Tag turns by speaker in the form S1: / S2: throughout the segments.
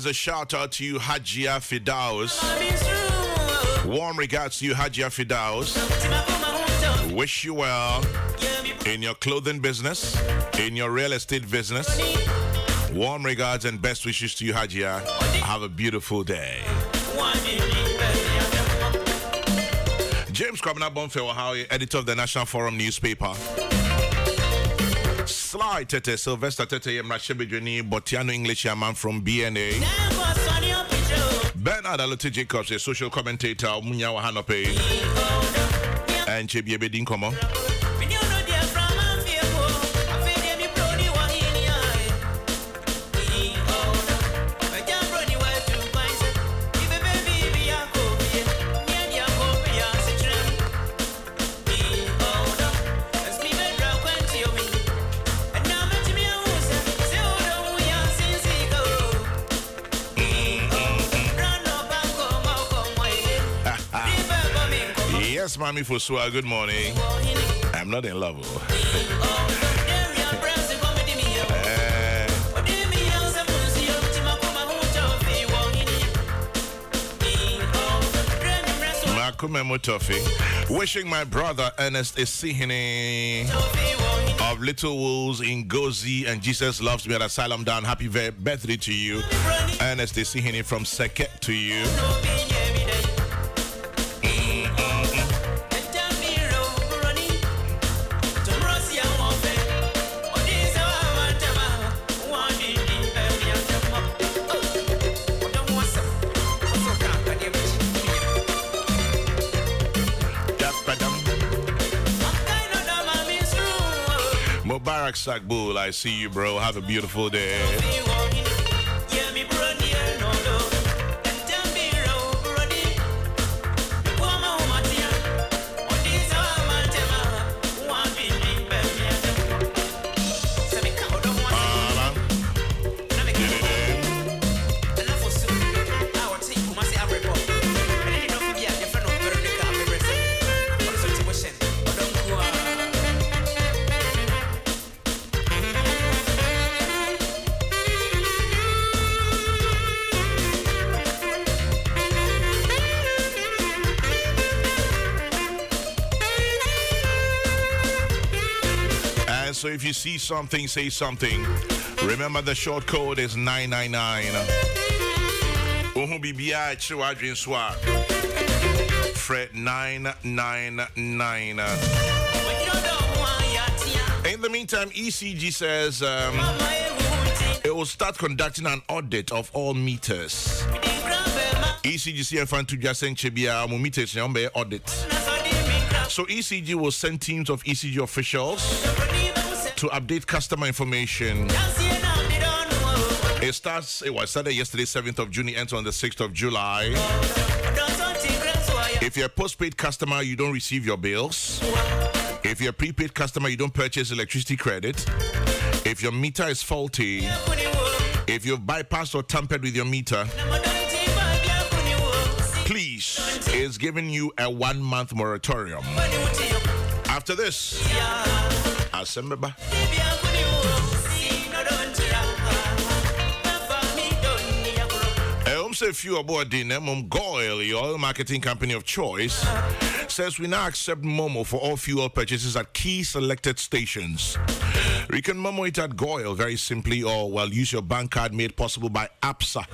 S1: Here's a shout out to you, Hajia Fidaus. Warm regards to you, Hajia Fidaus. Wish you well in your clothing business, in your real estate business. Warm regards and best wishes to you, Hajia. Have a beautiful day. James Kwabena Bonfe, editor of the National Forum newspaper. Sly Tete, Sylvester Tete, Yemrashebejuni, Botiano English man from BNA. Bernard Alote Jacobs, a social commentator, Munya Wahanope, and Chebiebe Dinkomo. Yes, Mommy Fosua, good morning. I'm not in love. Makume Mutofi. Wishing my brother Ernest Isihine of Little Wolves in Gozi and Jesus Loves Me at Asylum Down. Happy birthday to you. Ernest Isihine from Seket to you. Mubarak Sakbul, I see you, bro. Have a beautiful day. So if you see something, say something. Remember the short code is 999. Fred 999. In the meantime, ECG says it will start conducting an audit of all meters. ECGC and Fantu Jasen Chebia meters audit. So ECG will send teams of ECG officials to update customer information. It started yesterday, 7th of June, ends on the 6th of July. If you're a postpaid customer, you don't receive your bills. If you're a prepaid customer, you don't purchase electricity credit. If your meter is faulty, if you've bypassed or tampered with your meter, please, it's giving you a 1-month moratorium. After this, Assemble. Say few aboard the Goil, your oil marketing company of choice, says we now accept Momo for all fuel purchases at key selected stations. You can Momo it at Goil very simply, or use your bank card made possible by APSA.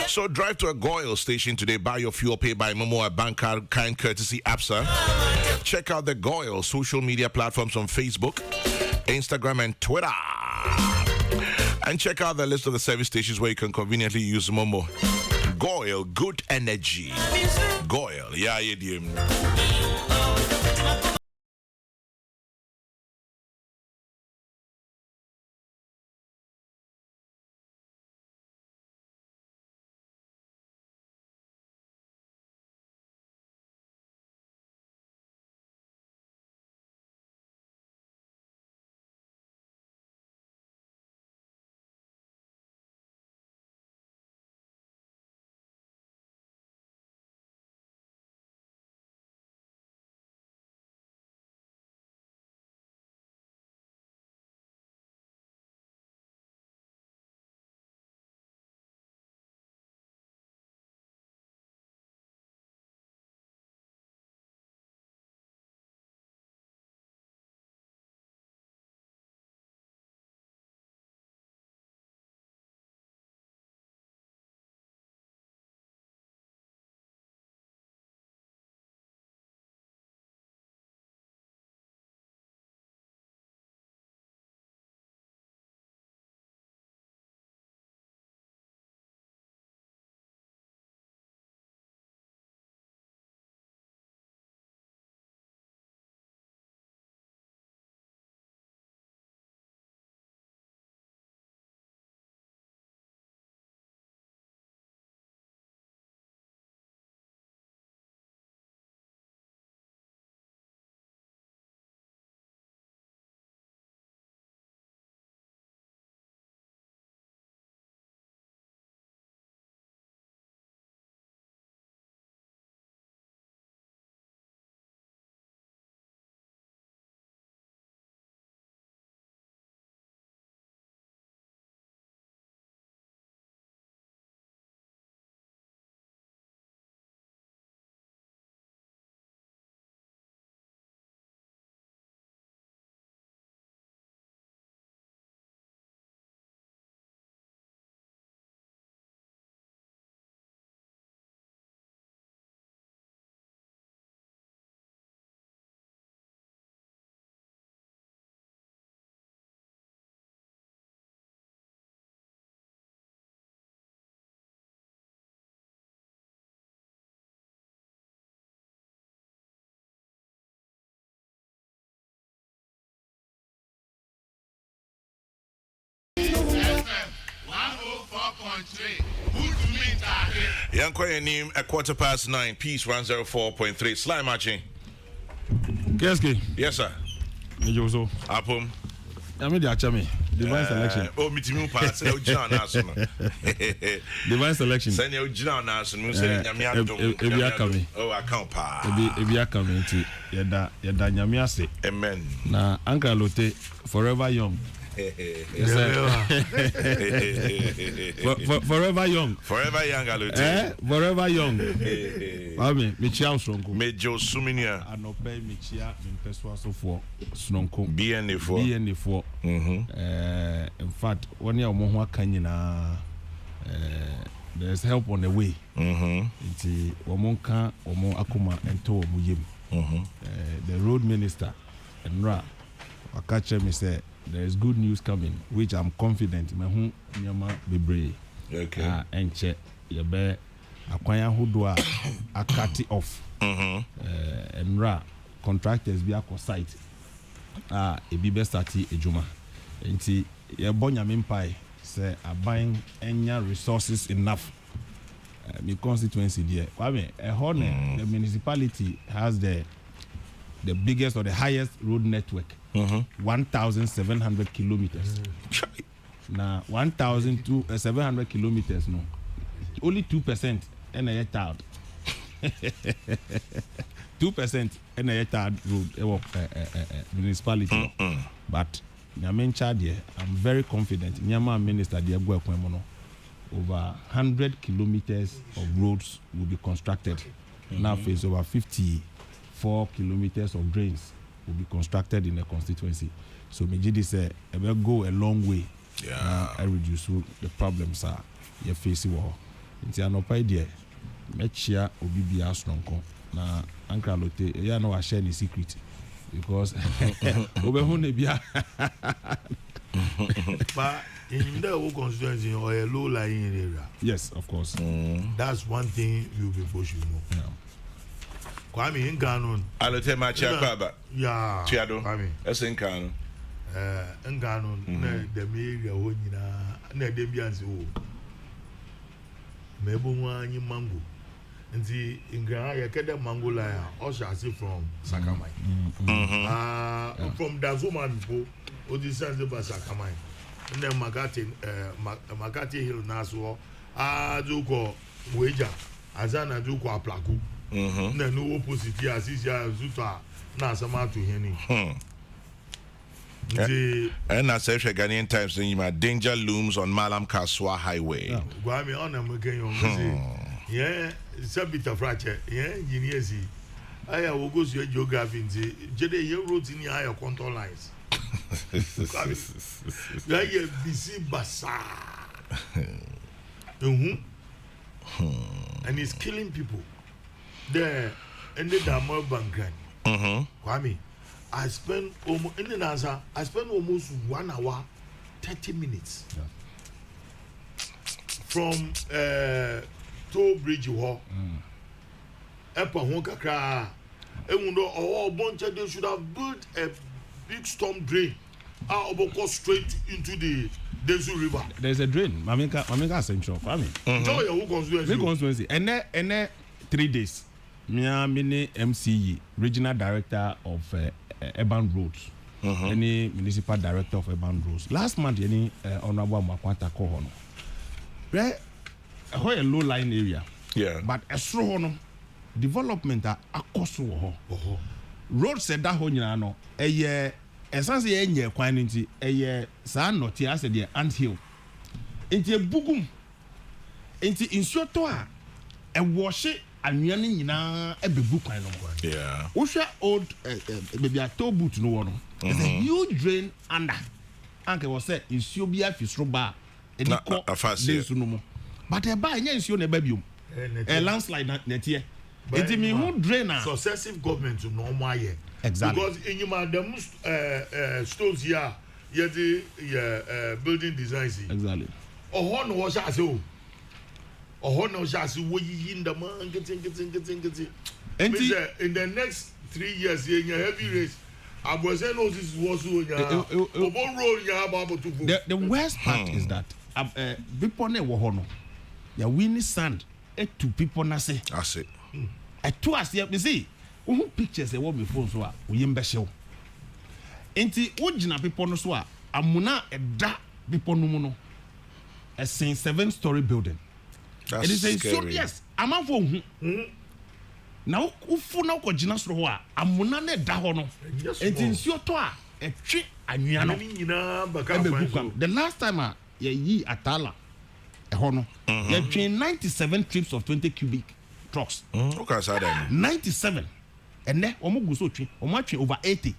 S1: So drive to a Goil station today, buy your fuel, pay by Momo, a bank card, kind courtesy APSA. Check out the Goil social media platforms on Facebook, Instagram, and Twitter. And check out the list of the service stations where you can conveniently use Momo. Goil, good energy. Goil, yeah, Yanko name at 9:15. Peace 104.3. Slime matching. Yes, sir.
S2: Joso.
S1: Apum.
S2: I mean, divine selection.
S1: Oh, meet me pass. Divine
S2: selection.
S1: Send you John Nason. Oh, I can't pa.
S2: If coming to Yada Nyamiase.
S1: Amen.
S2: Na Uncle Lotte, forever young. Forever young.
S1: Forever young,
S2: Lotte. Forever young. Mami, Michia Sonko.
S1: Mejo Suminia.
S2: Anope Michia, Minpesuaso for Snonko.
S1: BNA4.
S2: In fact, 1 year more Kanyina. There's help on the way. It's Womonka, Womo Akuma, and To Muyim. The road minister, and Ra, Akache me say, there is good news coming, which I'm confident. Mehu Nyama Bebre.
S1: Okay.
S2: And check your bear. Akwanya Hudua Akati off. And Ra, contractors be a site. A be stati ejuma. Enti ye bonya mimpai say are buying any resources enough. Me constituency there. I mean, the municipality has the biggest or the highest road network. 1,700 kilometers. Now 1,700 kilometers no. Only 2% and a third. 2% and a third road municipality. But I'm very confident. Nyama minister over 100 kilometers of roads will be constructed. Now face over 54 kilometers of drains will be constructed in the constituency. So Mejidi said, it will go a long way. And reduce the problems are you facing war. It's an idea. Mechia obi bia snonko. Na Uncle Lotte, you know I share the secret. Because Obehune bia.
S3: But in the whole constituency or a low-lying area.
S2: Yes, of course.
S3: That's one thing you people should know.
S2: Yeah.
S3: Kwame in Ganon.
S1: I'll tell my chair,
S3: yeah.
S1: Chiado.
S3: Kwame.
S1: That's in Kano.
S3: In Ganon, the area when you know, the Debians. Maybe mango. And the in Ghana, you get the mango liar, also I see from Sakamai. From Dazuman, or the sense of Sakamai. And then Makati Hill Naswo, Duko Wager, Azana Duko Plaku. Then no opposite here, Sisia Zuta, Nasama to Henny.
S1: And I say, Ghanaian Times saying my danger looms on Malam Kaswa Highway.
S3: Guami on a Mugayon. Yeah, it's a bit of fracture. Yeah, engineers. I will go to your geography in the Jede, your roads in the higher control lines. Like a busy bazaar. And it's killing people. There, and the Damar Bankan. Kwame, I spend almost in the answer, I spend almost 1 hour, 30 minutes from Toll Bridge War. Epa Honkakra. And we know all bunch they should have built a big storm drain. Go straight into the Desu River.
S2: There's a drain. Mamika Central. I mean, constituency. And then 3 days. Mini MCE, Regional Director of Urban Roads. Any Municipal Director of Urban Roads. Last month, any Honorable Makwanta Kohono. Where a low line area.
S1: Yeah.
S2: But a strong development are cost. Road said that honey, a year. Essence ye nye kwan nti eye saa noti ase de ant hill nti ebugum nti insuo to a ewoshe anua ne nyina ebebu kwan no.
S1: Yeah.
S2: Wo hwe old baby ato boot no wo no. There's a huge drain under. Anke wo say insuo bia fisro ba ediko densu no mo. But e ba nya insuo na ba biom. A landslide na tie. Nti me who drain a
S3: successive government to normal year.
S2: Exactly.
S3: Because in your stones here, building designs.
S2: Exactly.
S3: No was as you. No was we in the man getting. In the next 3 years, in your heavy race, I was saying, no, this was the worst part is that
S2: people ne wo ho no ya winning sand to people na say
S1: that's it
S2: to us you see who pictures e wo me phone so a oyim be hyew enti wo gina people no so a amuna eda people no mu no a 7-story building.
S1: that's
S2: it is a
S1: scary.
S2: so yes amanfo hu na ufu na ko gina so ho a amuna na eda ho no enti nsuo to a etwe anwea no the last time ye yi atala ho no ye train 97 trips of 20 cubic trucks
S1: okay so that
S2: 97 and then omo go so train omo train over 80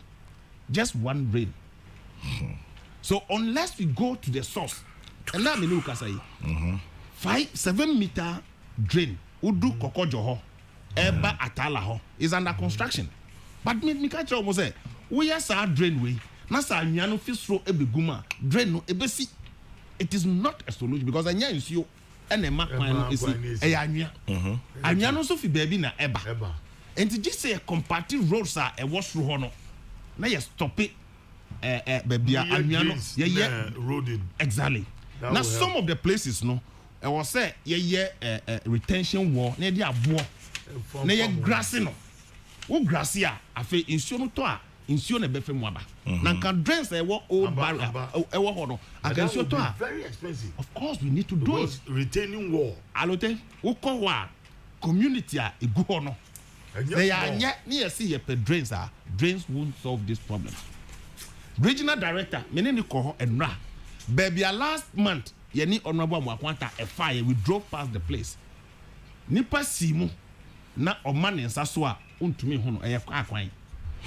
S2: just one rain so unless we go to the source and now me no kasa yi 7-meter drain udu kokojo ho eba atala ho is under construction but me catch almost say we are sa drain way na sa anwea no fisro ebeguma drain no ebesi it is not a solution because anya nsuo ene makwan no esi e anwea anwea no so fi baby na eba enti just say comparative roads are e wosro ho no na ye stop it baby anwea no ye
S3: roading
S2: exactly now some of the places no e was say ye retention wall na dey abo na ye grass no wo grass ya afi nsuo no to a nsuo na befe mu aba na kan drains e wo old barrier e wo ho no aka nsuo to a
S3: very expensive
S2: of course we need to do it
S3: retaining wall
S2: alote wo ko wa community a egu ho no they are nya na see ye drains drains won't solve this problem regional director meneni ko ho enra baby last month ye ni honorable Amoakwanta e fire we drove past the place nipa simu na omane nsa so a untumi ho no e akwan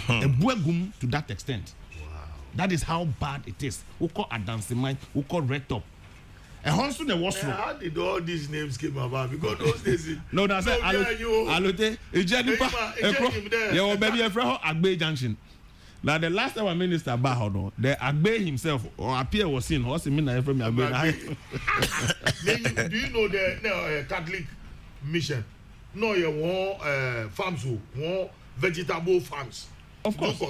S2: ebuagum to that extent. Wow. That is how bad it is. We call Adansimine, we call Red Top. Also the was
S3: how did all these names came about? Because those days
S2: no, that's it. Alote, Ejenipa, yeah, baby, a friend Agbe Junction. Now the last time a minister Bahono, the Agbe himself or appear was seen. What's the meaning from Agbe?
S3: Do you know the Catholic mission? No, you want farms who want vegetable farms.
S2: Of course.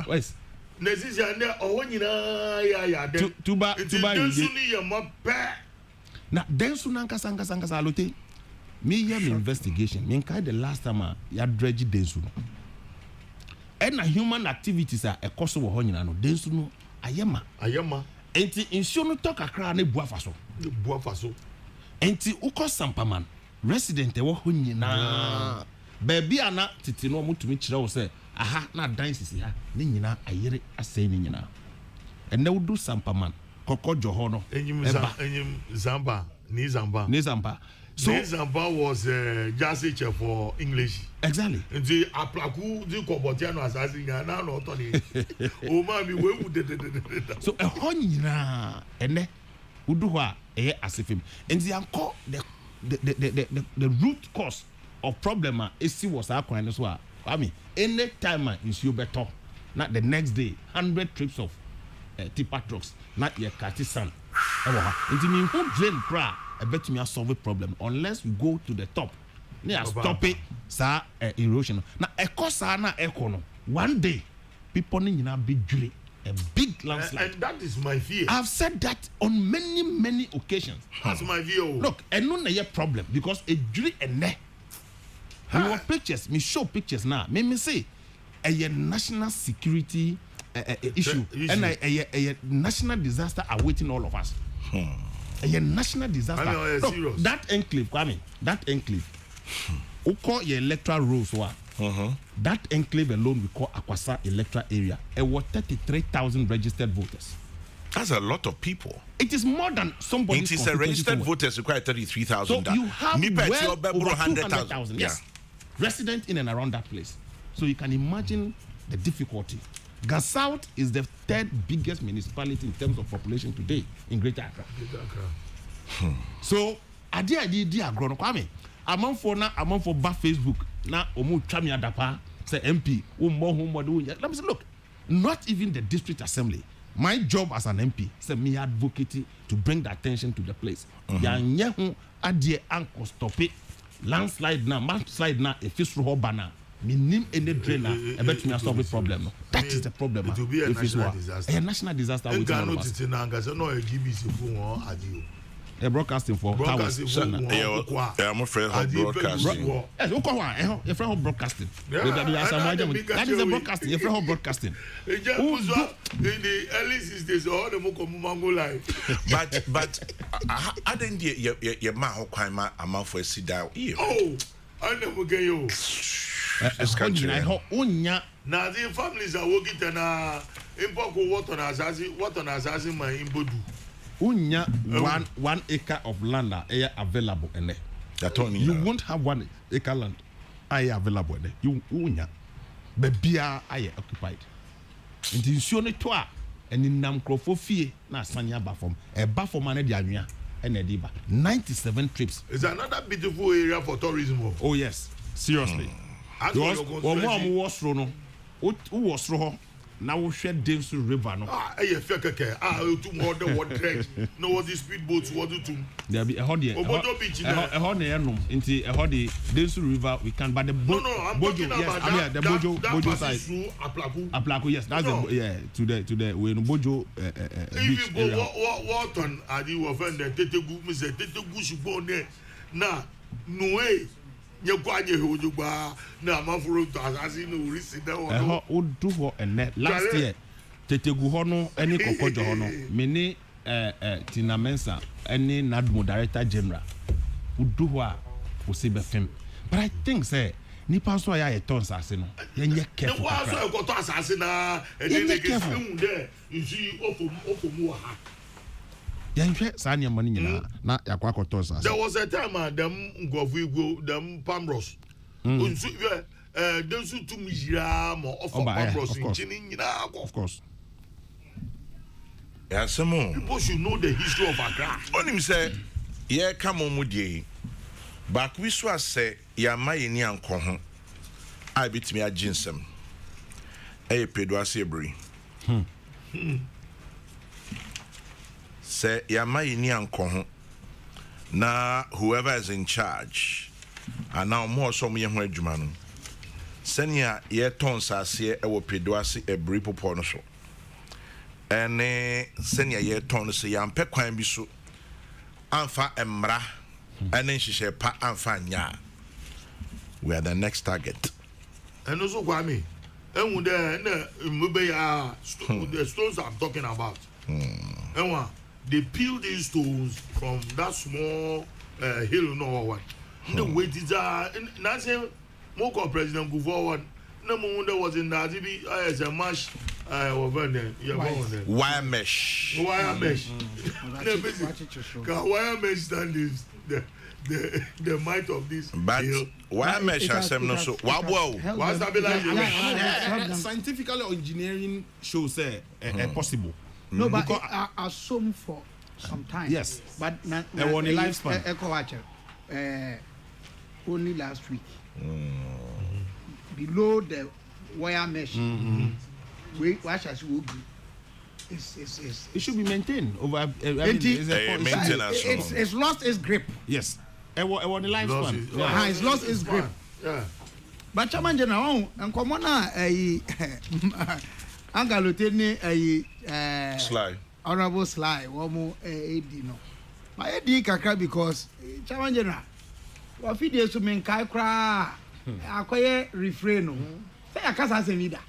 S3: Yes. Nezizia ne ohonyina ya dem.
S2: Tuba
S3: Densuni ya mabe.
S2: Na densu nankasa alote. Me hear me investigation. Me kai the last time ya dredge densu. And na human activities are ekoso wo honyina no densu no ayema. Enti insio no to kakra na buafaso.
S3: Buafaso.
S2: Enti uko sampaman resident wo honyina. Baby ana titi no mutumi kire wo se aha na dan sisi ha ne nyina ayere asai ne nyina enne wudu sampaman kokojo ho no
S3: enyim zamba
S2: so
S3: Zamba was just chef for English
S2: exactly
S3: nti aplaku di kobotia no asasi na no to ni o ma mi we wu
S2: so e ho nyina enne wudu ho a e asefem nti anko the root cause of problem is was akwan so I mean any time in better not the next day 100 trips of tipper trucks not your catty sun it mean who drain cry I bet me solve a problem unless we go to the top near stop it sir erosion now a cause na econo one day people need a big landslide
S3: and that is my fear.
S2: I've said that on many occasions.
S3: That's my view.
S2: Look and no na problem because a jury and ne me pictures, me show pictures now. Me say a national security issue and a national disaster awaiting all of us. A national disaster. Look, that enclave, that enclave. We call your electoral rolls. That enclave alone we call Akwasa electoral area. It was 33,000 registered voters.
S1: That's a lot of people.
S2: It is more than somebody.
S1: It is a registered voters require 33,000.
S2: So you have well over 200,000. Yes.
S1: Yeah.
S2: Resident in and around that place. So you can imagine the difficulty. South is the third biggest municipality in terms of population today in Greater Accra. So, idea agrono kwame. Among for back Facebook na omu twami adapa say MP let me say look, not even the district assembly. My job as an MP say me advocate to bring the attention to the place. Ya adie anko stop it. Landslide na, mudslide na, a fish roho bana. Minim any drainer, I bet me solve the problem. No. That is the problem.
S3: It will be a national disaster.
S2: A national disaster.
S3: And can notice in Angas, no, a GBC phone adio.
S2: A broadcasting for
S3: broadcasting
S1: I'm afraid of broadcasting.
S2: Yes, a friend of broadcasting. That is a broadcasting. A friend of broadcasting.
S3: In the early 60s, all the Mokomango life.
S1: But I didn't get your man who came out for a sit down.
S3: Oh, I never get you.
S2: This country.
S3: Now the families are working and import what on assassin my impodu.
S2: Unya 1 acre of land are available in there. You won't have 1 acre land available in there. You unya bebia are occupied. It is shown to her and in Namcrofofie na Sanya Bafom a Bafom and Diania and Ediba 97 trips.
S3: It's another beautiful area for tourism.
S2: Oh yes, seriously. One was Rono who was Roho. Now we share Dames River. No,
S3: to more than what dredge. No, what the speedboats what do to.
S2: There be a hoddy, a hoddy, into a hoddy Dames River. We can, but the boat.
S3: No, I'm talking about
S2: the Bojo side. Aplaku, yes, that's the to the when Bojo beach area.
S3: What on are you offended? Tetegu, Mr. Tetegu should go there. Now, no way. You kwaje hoju gba na amafuro to asasi no risi da wo
S2: o do ho ene last year tetegu ho no eni kokojo ho no me ni Tina Mensa eni nadmo director general o do ho a o se be fem but I think say nipa so ya e ton asase no ye careful
S3: no so e ko to asase na e dey careful there you see ofomu ha.
S2: Yanhwe saa nneɛma no nyinaa na yakɔ akɔtɔ saa.
S3: There was a time them ngofu go them pamros. Unsu dem su tum yira mo of pamros nchini nyinaa akɔ.
S2: Of course.
S1: Yeah, some
S3: people should know the history of Accra.
S1: Onim say ye come on mudie. Back we so say ya maye ni ankɔ ho. I bitimi aginsem. Eh pedo asebri. Say Yamai Nianko na whoever is in charge and now more some young Jumanu. Senya ye tons as ye ewo pedoasi a bripo ponoso. And senya ye tons yam pe kwan bisu anfa emra and then she say pa anfa nya. We are the next target.
S3: And also Kwame, and the stones I'm talking about. And they peel these stones from that small hill, no one. The weight is not saying Moko President go forward. No wonder was in that as a mash
S1: wire mesh.
S3: Wire mesh. Wire mesh stand the might of this.
S1: But wire mesh has no so wow.
S2: Scientifically engineering shows possible.
S4: No, but I assume for some time.
S2: Yes.
S4: But
S2: only lifespan.
S4: Only last week. Below the wire mesh.
S2: It should be maintained over.
S4: It's lost its grip.
S2: Yes. On the lifespan.
S4: It's lost its grip.
S3: Yeah.
S4: But Chairman General, and come on, Angalotene
S1: Sly.
S4: Honorable Sly, Womo Edino. My Edi Kakra because Chairman General, what videos to mean Kaikra, acquire refrain. Say a casa senida.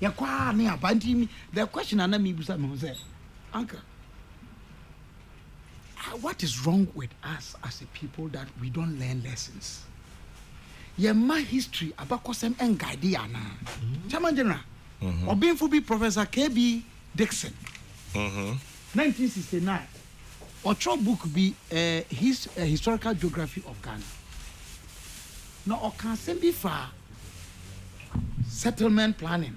S4: Yakwa near Bantim. The question and me say, Uncle, what is wrong with us as a people that we don't learn lessons? My history about Kosem and Guidiana. Chairman General. Or being for be Professor K.B. Dixon, 1969. Or your book be his historical geography of Ghana. Now, or can send be for settlement planning,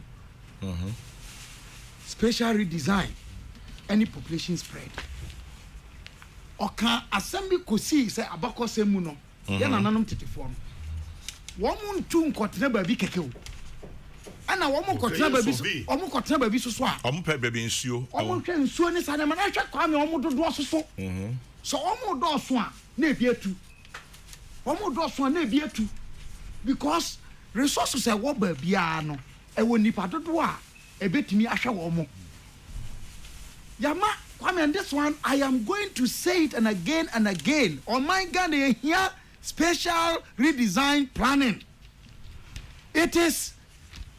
S4: spatial redesign, any population spread. Or can assembly kosi say abako semuno. Then ananum titiform. One tune got never be kekeu. And I won't got baby so.
S1: I'm pay baby in Sue.
S4: Almost soon as I'm an actual coming almost do so. So almost do swan, nay be two. Almost do swan, nay be two. Because resources a wo ba bia no e wo nipa dodo a e betimi ahwe wo mo yama Kwame, and this one I am going to say it and again on my Ghana here special redesign planning. It is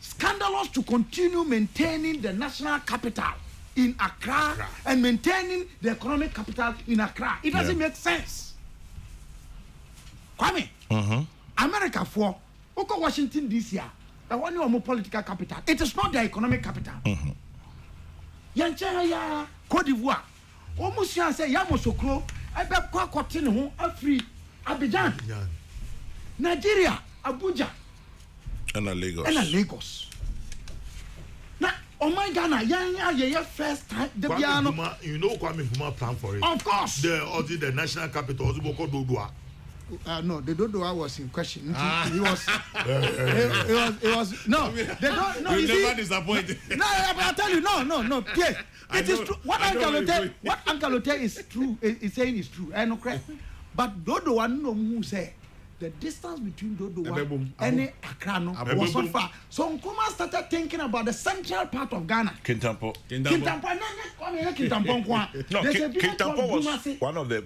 S4: scandalous to continue maintaining the national capital in Accra and maintaining the economic capital in Accra. It doesn't make sense. Kwame, America for Washington DC, the one more political capital. It is not the economic capital. Yanchaya Cote d'Ivoire. Almost say Yamosokro, I bet Kwakotin home Afri Abidjan. Nigeria, Abuja.
S1: And Lagos.
S4: Now, oh my Ghana, yeah, first time the piano.
S3: You know Kwame Nkrumah plan for it.
S4: Of course.
S3: The national capital also Boko Dodua.
S4: No, the Dodoa was in question. It was no. They don't. No, you
S2: never
S4: see,
S2: disappointed.
S4: No, I tell you, no. Yes, it is true. What Uncle Ote is true. Is saying is true. I know correct. But Dodoa no who say the distance between Dodoa and Accra was not far. So Nkrumah started thinking about the central part of Ghana.
S1: Kintampo.
S4: Kintampo
S1: was one of the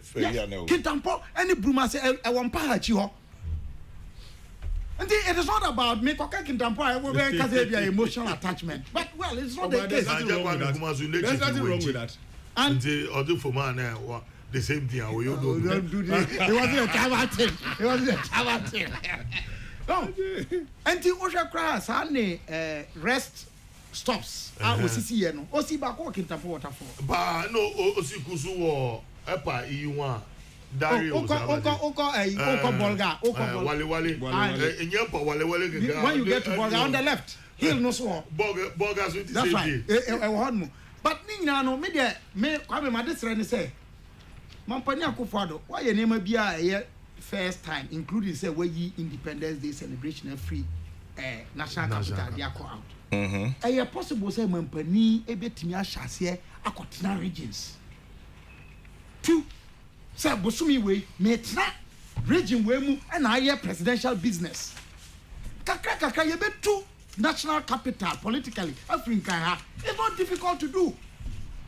S4: Kintampo and the Brumase I want Pahachi. And it is not about me Kintampo. I will be emotional attachment. But well, it's not the case.
S2: There's nothing wrong with that.
S3: And the other for man the same thing. We don't do
S4: this. It wasn't a Tabatin. No. And the Osha Crass and rest stops. I was see no. Osi ba ko Kintampo waterfall.
S3: Ba no osi kusu wo epa iwa. Dari
S4: Oko Bolga.
S3: Wale. Enyapa wale
S4: when you get to Bolga on the left, hill no so.
S3: Bolga so
S4: that's right. But Nina no me Kwame Madesra say Mampani Akufo-Addo, why your name be a first time, including say where ye Independence Day celebration and free national capital they are called out. A possible say Mampani a bit me a chassis a continental regions. Two, say Bosumi way, metra region where and higher presidential business. Kakra you bet two national capital politically, Africa. It's not difficult to do.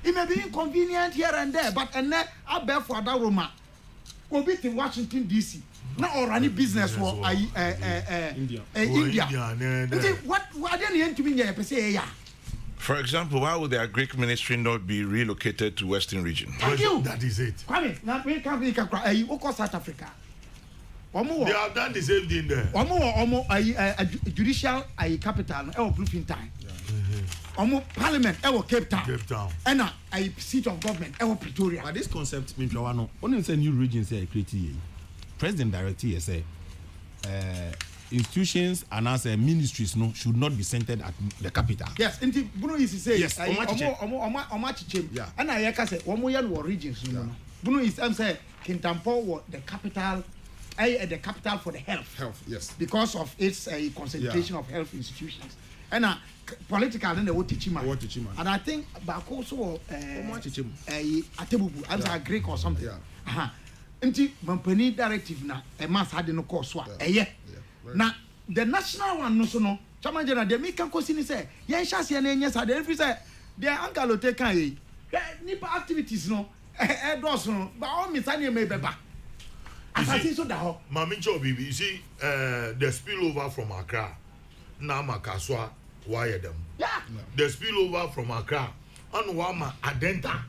S4: It may be inconvenient here and there, but and then I bear for that Roma. Go be in Washington DC. Not or any business for India. What didn't to me say yeah.
S1: For example, why would their Greek ministry not be relocated to Western region?
S4: Thank you.
S3: That is it.
S4: Kwame, now we can't be South Africa.
S3: They have done the same thing there.
S4: Judicial capital, bluefin time. Parliament, Cape Town. And a seat of government, Pretoria.
S2: But this concept means only say new regions say created. President directly say institutions and as ministries should not be centered at the capital.
S4: Yes, and Bruno is say
S2: yes.
S4: And I say one regions. Bruno is say Kintampo was the capital. The capital for the health.
S2: Yes.
S4: Because of its concentration of health institutions. And political then they will teach him. And I think back also Atebubu, I'm a Greek or something. Yeah. Nti Mampani directive na mass had no course wa. Now the national one no so no. Chairman General they make can question say yen chance yen yen say they say their uncle take kan yi. Nipa activities no does no. But all me say me beba.
S3: Mami Chobi, you see, the spillover from Accra, now Makaswa, wire them.
S4: Yeah.
S3: The spillover from Accra, and Wama Adenta,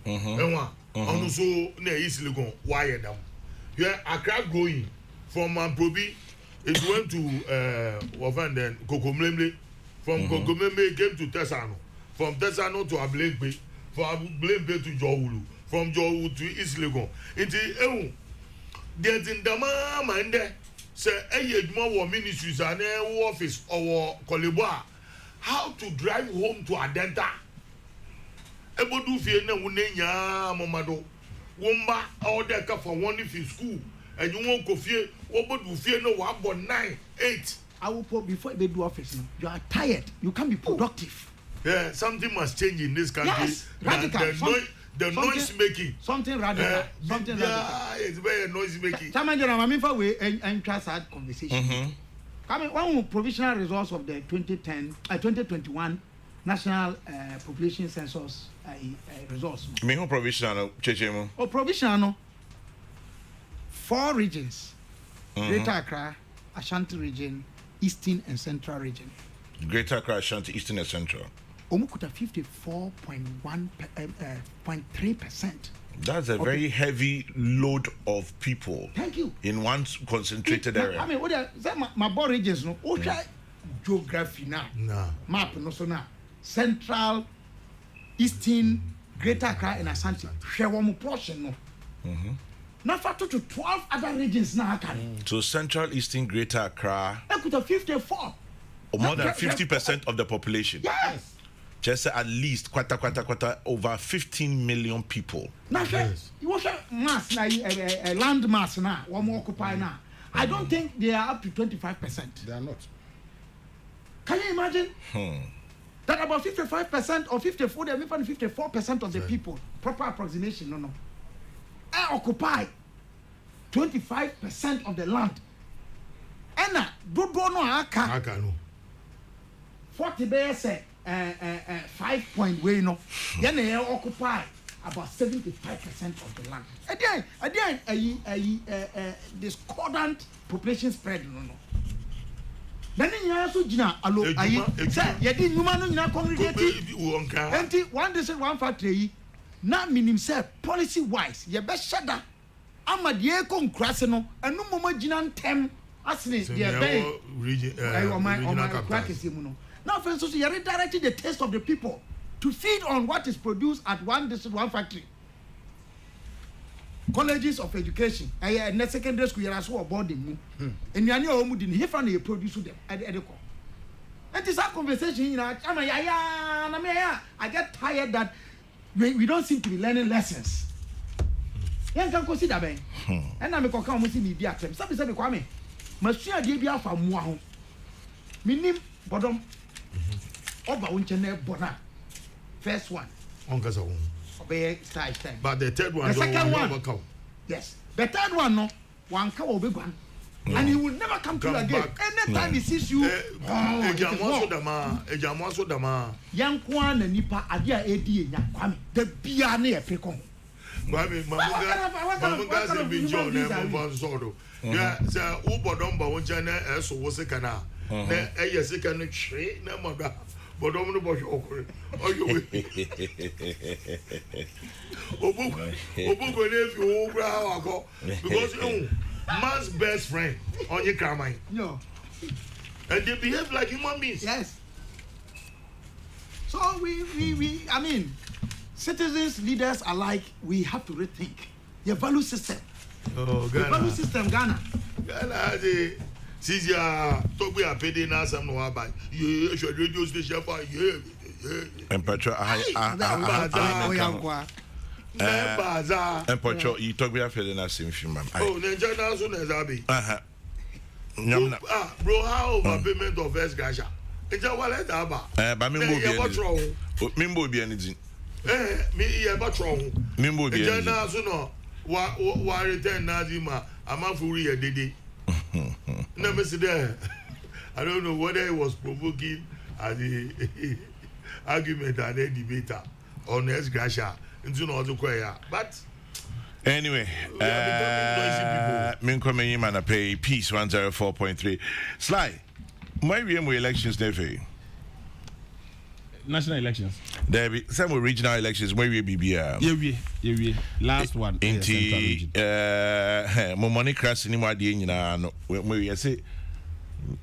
S3: and also near East Legon, wire them. Yeah, Accra growing from Mamprobi, it went to Wafanden, Kokomlemle, from Kokomlemle came to Tesano, from Tesano to Ablembe, from Ablembe to Jowulu, from Jowulu to East Legon. It's there's in the man there say more ministries and office or Kolibwa how to drive home to Adenta. Ebo do fear na wunenya momado womba all there for one if in school and you won't go fear obo do fear no 1.9 8.
S4: I will put before they do office now. You are tired. You can't be productive.
S3: Yeah, something must change in this country.
S4: Yes, radical.
S3: The noise making.
S4: Something radical.
S3: It's very noise making.
S4: Chairman General, I mean for we and trust that conversation. I mean, one provisional results of the 2021 National Population Census results.
S1: Me who provisional, Chechemo?
S4: Oh, provisional. 4 regions: Greater Accra, Ashanti region, Eastern and Central region.
S1: Greater Accra, Ashanti, Eastern and Central.
S4: Omukuta 54.3%.
S1: That's a very heavy load of people.
S4: Thank you.
S1: In one concentrated area.
S4: I mean, what are my board regions? No, geography now.
S3: Nah.
S4: Map no so now. Central, Eastern, Greater Accra, and Ashanti. Share one portion no. Now factor to 12 other regions now.
S1: So Central, Eastern, Greater Accra.
S4: Omukuta 54.
S1: Or more than 50% of the population.
S4: Yes.
S1: Just at least quarter over 15 million people.
S4: Now, you watch mass now, a land mass now, one more occupy now. I don't think they are up to 25%.
S2: They are not.
S4: Can you imagine? That about 55% or 54% of the people, proper approximation, no, occupy 25% of the land. And do no aka.
S3: No.
S4: 40 bears 5 point way no. Then they occupy about 75% of the land. Again, discordant population spread no. Then you also jina alo ayi say ye di nyuma no nyina congregate enti one this one factory na minim say policy wise ye be shada amade ko nkrase no enu moma jina ntem asne ye be regional capital mu no. Now for instance you redirect the taste of the people to feed on what is produced at one factory. Colleges of education and secondary school you are so boarding and you are near didn't hear from you produce them at the call. And this our conversation I get tired that we don't seem to be learning lessons. You can consider me and I'm a come with me dear them. Some say me Monsieur Debia for moi minim bottom over unchene bona first one
S3: but the third one,
S4: the second one, yes, the third one, no, one can be gone, and he will never come to you again. Anytime he sees you, young Kwan and Nipa, Adia Edi, Yakwami, the Biane Precon.
S3: Yeah, sir, Ubodom Bawajana, as was a canal. A second tree, no mother. But I'm not awkward. Oh, you because man's best friend on your car,
S4: no,
S3: and they behave like human beings.
S4: Yes. So we I mean, citizens, leaders alike, we have to rethink your value system.
S3: Oh,
S4: the value system, Ghana.
S3: Since you talk we are paying now some no about you should radio station for
S1: and Petro and Petro you talk we are paying us in film.
S3: Oh, Nigeria soon as Abi. Bro, how overpayment of first gratia? It's a wallet aba.
S1: But me mbo be anything.
S3: Me here but wrong.
S1: Me mbo be anything.
S3: Nigeria soon no wa return Nazima amafuri e dede. No, Mr. There, I don't know whether it was provoking as the argument and the debater on S. Gratia into not to choir. But
S1: anyway, Minkomay man pay peace 104.3. Sly, my VM elections never.
S2: National elections.
S1: There be some regional elections where we be
S2: Yeah. Last one.
S1: Inti mo money crash ni mo ade nyina no we say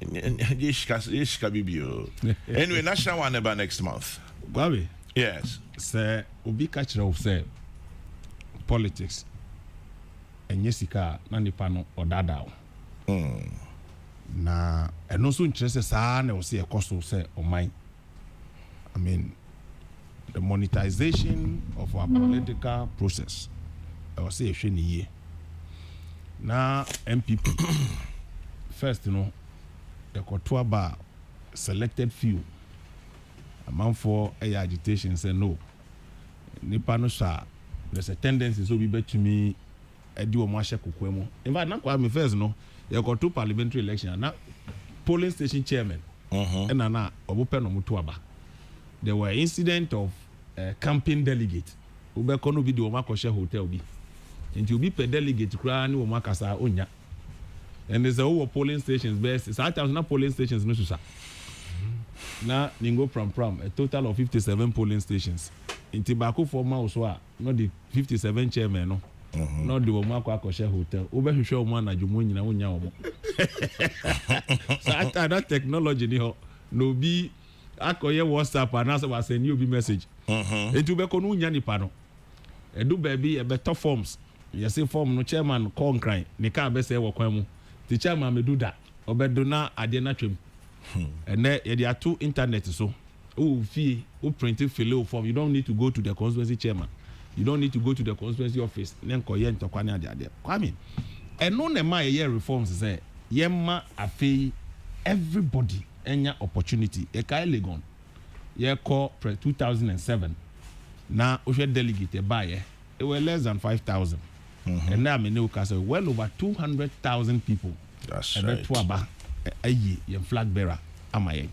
S1: yeshika bibio. Anyway, national one about next month.
S2: Baby.
S1: Yes.
S2: Say obi ka kire of say politics. Enye sika na nipa no odada o. Na eno so nkyerese saa na o say ekoso say oman. I mean, the monetization of our political process. I will say a year. Now, MPP, first, the Kotua bar selected few. A month for a agitation say no. Nipano sha, there's a tendency so be bet to me. I do a masha kukwemo. In fact, not quite me first, no. You got 2 parliamentary elections. Now, polling station chairman. And na obupe no mutu aba. There were incident of campaign delegate. Ube kono bi di o makoshe hotel bi. Nti obi per delegate kura ni o makasa onya. And there's a polling stations best. Sometimes na polling stations no susa. Na ningo pram a total of 57 polling stations. Nti baako for ma so a no the 57 chairman no. No the o makoshe hotel. Ube hwehwe o ma na dwumo nyina onya o mo. So after that technology ni ho no be akoye WhatsApp and as I send you be message. Etu be ko no nya nipa no. Edu baby e better forms. You say form no chairman call cry. Ni ka be say wo kwan mu. The chairman me do that. Obedo na ade na twem. And there are two internet so. Oh fee, oh printing fill form. You don't need to go to the constituency chairman. You don't need to go to the constituency office. Nen ko ye ntokwane ade ade. Kwame. Eno na ma ye reforms say yemma afei everybody enya opportunity e kai legon ye call 2007 na ohwe delegate buy it were less than 5,000 and now me know say well over 200,000 people.
S1: That's right.
S2: To aba ayi ye flag bearer amaye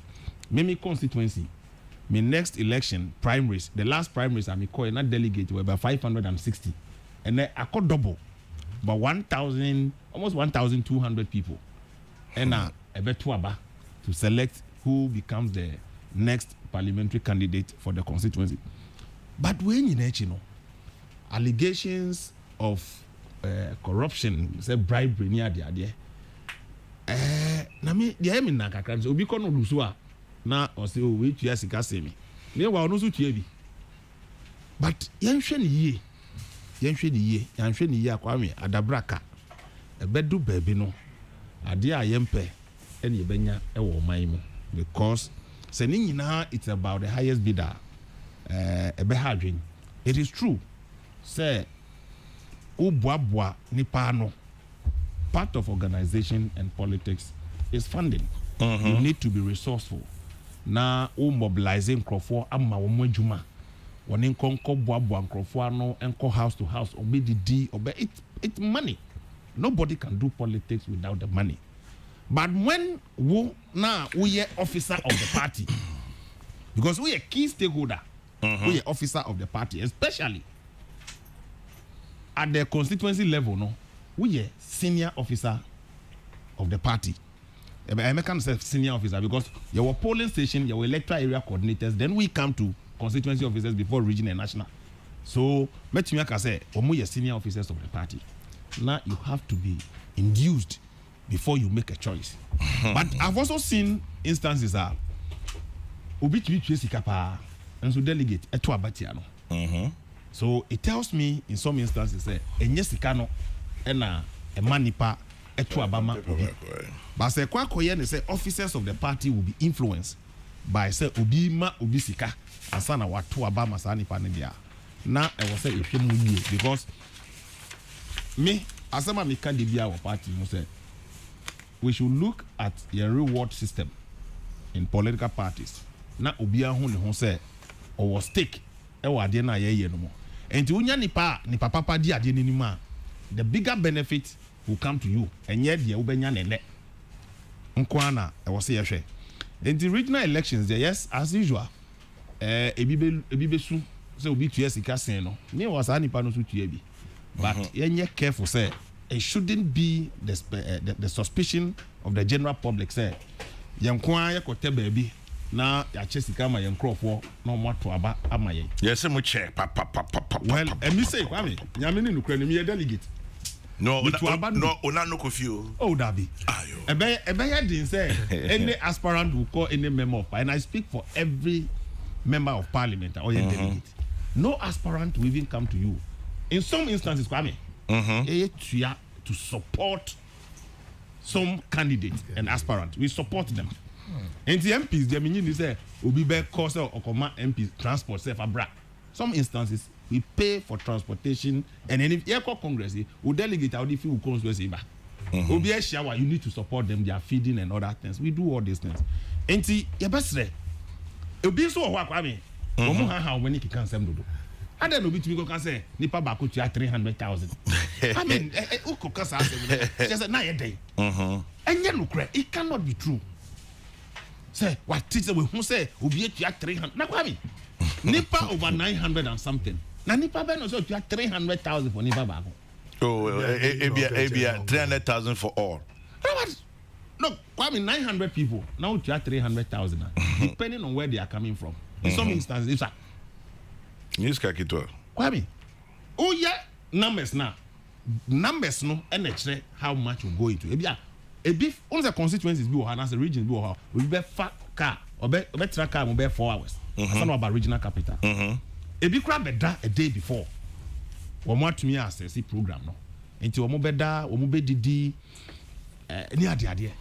S2: me constituency me next election primaries the last primaries I me call na delegate were about 560 and then I could double but 1,000 almost 1,200 people and a bit to select who becomes the next parliamentary candidate for the constituency. But when you know allegations of corruption, say bribery near the idea, na me the aim na kakran so obi kono luso na o say o we tua sika semi me wa no so tua bi but yenhwe ni ye akwame adabraka ebedu baby no ade a yempe ene yebenya e wo man mu because se ni nyina it's about the highest bidder ebe hadwen it is true say obuabua nipa no part of organization and politics is funding. You need to be resourceful na mobilizing crofo amma wo adwuma woni nkonko boabua nkrofo ano enko house to house obe didi obe it's money. Nobody can do politics without the money. But when we are officer of the party, because we are key stakeholder, we are officer of the party, especially at the constituency level, no, we are senior officer of the party. I can't say senior officer because your polling station, your electoral area coordinators, then we come to constituency officers before regional and national. So, let me say, we are senior officers of the party. Now you have to be induced before you make a choice. But I've also seen instances are and so delegate eto abatia no. So it tells me in some instances say enyesikano ena emanipa eto abama obi. But say kwa koye ne say officers of the party will be influenced by say obi ma obi sika asana watu abama sa nipa ne dia. Na I was say ehwemu because me asema me can be our party mo say we should look at your reward system in political parties. Na obi ahun ne ho say or stake e wa ade na ye no mo. Enti unya nipa papa di ade ni ma the bigger benefit will come to you. Enye de ubenya nene. Nko ana e wo say yehwe. Enti regional elections there yes as usual ebi besu say obi tuye sika sen no. Me was nipa no so tuye bi. But you're careful, say it shouldn't be the suspicion of the general public. Say, yankwa yakote baby na ya chesika ma yankrofo no mato aba amaye.
S1: Yes, mo check.
S2: Well, and me say, kwame, nyame ni nukre ni me delegate.
S1: No, ona no confuse.
S2: Oh, Dabi.
S1: Ayo.
S2: Ebe ya din say any aspirant will call any member of parliament. And I speak for every member of parliament or your delegate. No aspirant will even come to you. In some instances, Kwame, to support some candidate and aspirant, we support them. And the MPs, they mean you say, "Obi be cost or command MPs transport self abra." Some instances, we pay for transportation, and then if you call Congress, we delegate our different constituency. Obi a shower, you need to support them. They are feeding and other things. We do all these things. And see, your best friend, Obi so what Kwame, how many can send do. And then Obi to go say, nipa bako to 300,000. I mean, uko kasa just na day. And yet look, it cannot be true. say what teacher we who say obi etua 300 na kwami nipa over 900 and something na nipa be no so etua 300,000 for nipa baako.
S1: Oh, ABA 300,000 for all.
S2: Look, Kwame, 900 people now etua 300,000 depending on where they are coming from. In some instances it's a
S1: news kakito.
S2: Kwame, oh yeah, numbers now. Numbers no and how much will go into if on the constituencies be or as a region be or we be fat car or be truck car will be 4 hours. That's not about regional capital. A big crab better a day before. One more to me as a program no. Into one better, one be didi near the idea.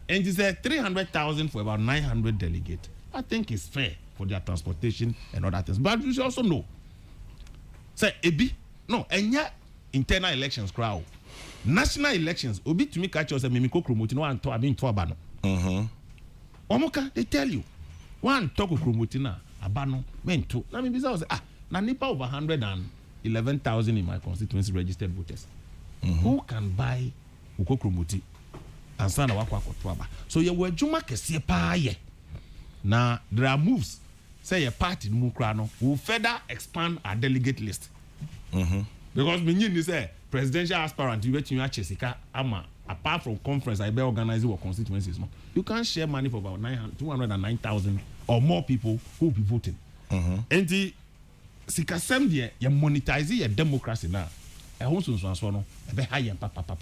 S2: And it's 300,000 for about 900 delegates. I think it's fair for their transportation and other things. But you should also know. Say ebi no enya internal elections crowd. National elections obi to me catch us me Kokrokoo no one talk about to aba no. Omoka they tell you one talk Kokrokoo na aba no mento. Na me bisa say na nipa over 111,000 in my constituency registered voters. Who can buy Kokrokoo and sana wakwa to aba. So ye we adwuma kese pa ye. Na there are moves say a party mu kra no will further expand our delegate list. Because me say presidential aspirant you bet you Chesika ama apart from conference I be organizing what constituencies no you can't share money for about 209,000 or more people who will be voting. And the sikasem there you monetize your democracy now e ho so no e be high papa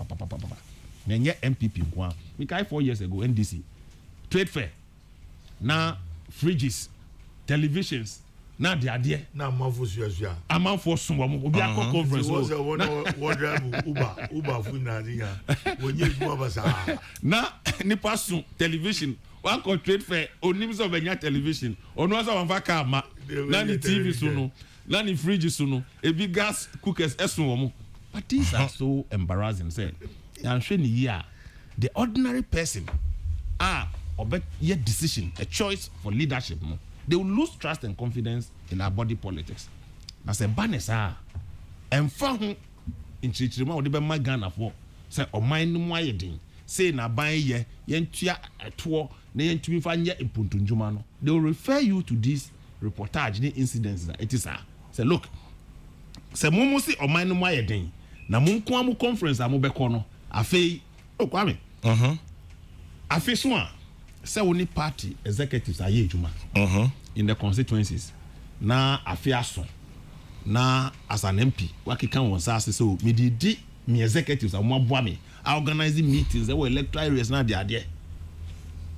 S2: na nye MPP kwa me kai 4 years ago NDC trade fair na fridges televisions na de ade
S3: na amanfo suasua
S2: amanfo so wo obi akọ conference
S3: wo drive uber fu na dia wonye djuma basa
S2: na nipa so television one ko trade fair onim so benya television onu asa wan fa ka ma na ni TV so no na ni fridge so no ebi gas cookers esun wo mo but these are so embarrassing say and hwe ni here the ordinary person obey your decision a choice for leadership no they will lose trust and confidence in our body politics. As a banis and for whom in Chichima or the Bema Ghana for say or mine no din say na buy ye yentua at war ne yentu fanya in Puntunjumano. They will refer you to this reportage the incidents that it is say look say mumu si or mine no din na munkwamu conference amobeko no afei Kwame afei so say only party executives are ejuma in the constituencies na afiaso na as an MP wakika won say so me di me executives amoboa me organizing meetings they were electoral areas na dey ade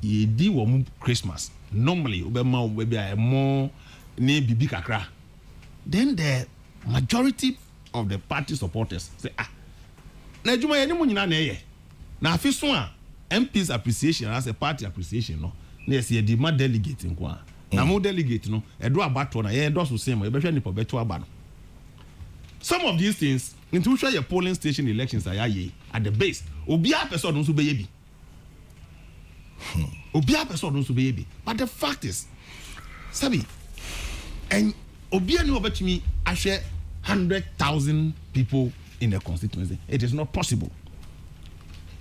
S2: ye di wo Christmas normally obema we be a more ne bibi kakra then the majority of the party supporters say na ejuma ye ni mu nyina na eye na afiso MP's appreciation as a party appreciation no na yes ye demand delegate nko na mo delegate no edo abato na ye endorse same e behwe nipo beto aba no. Some of these things into share your polling station elections are at the base obi a person no so be bi obi a person no so be bi but the fact is sabi and obi ani obetumi ahwe 100,000 people in the constituency it is not possible.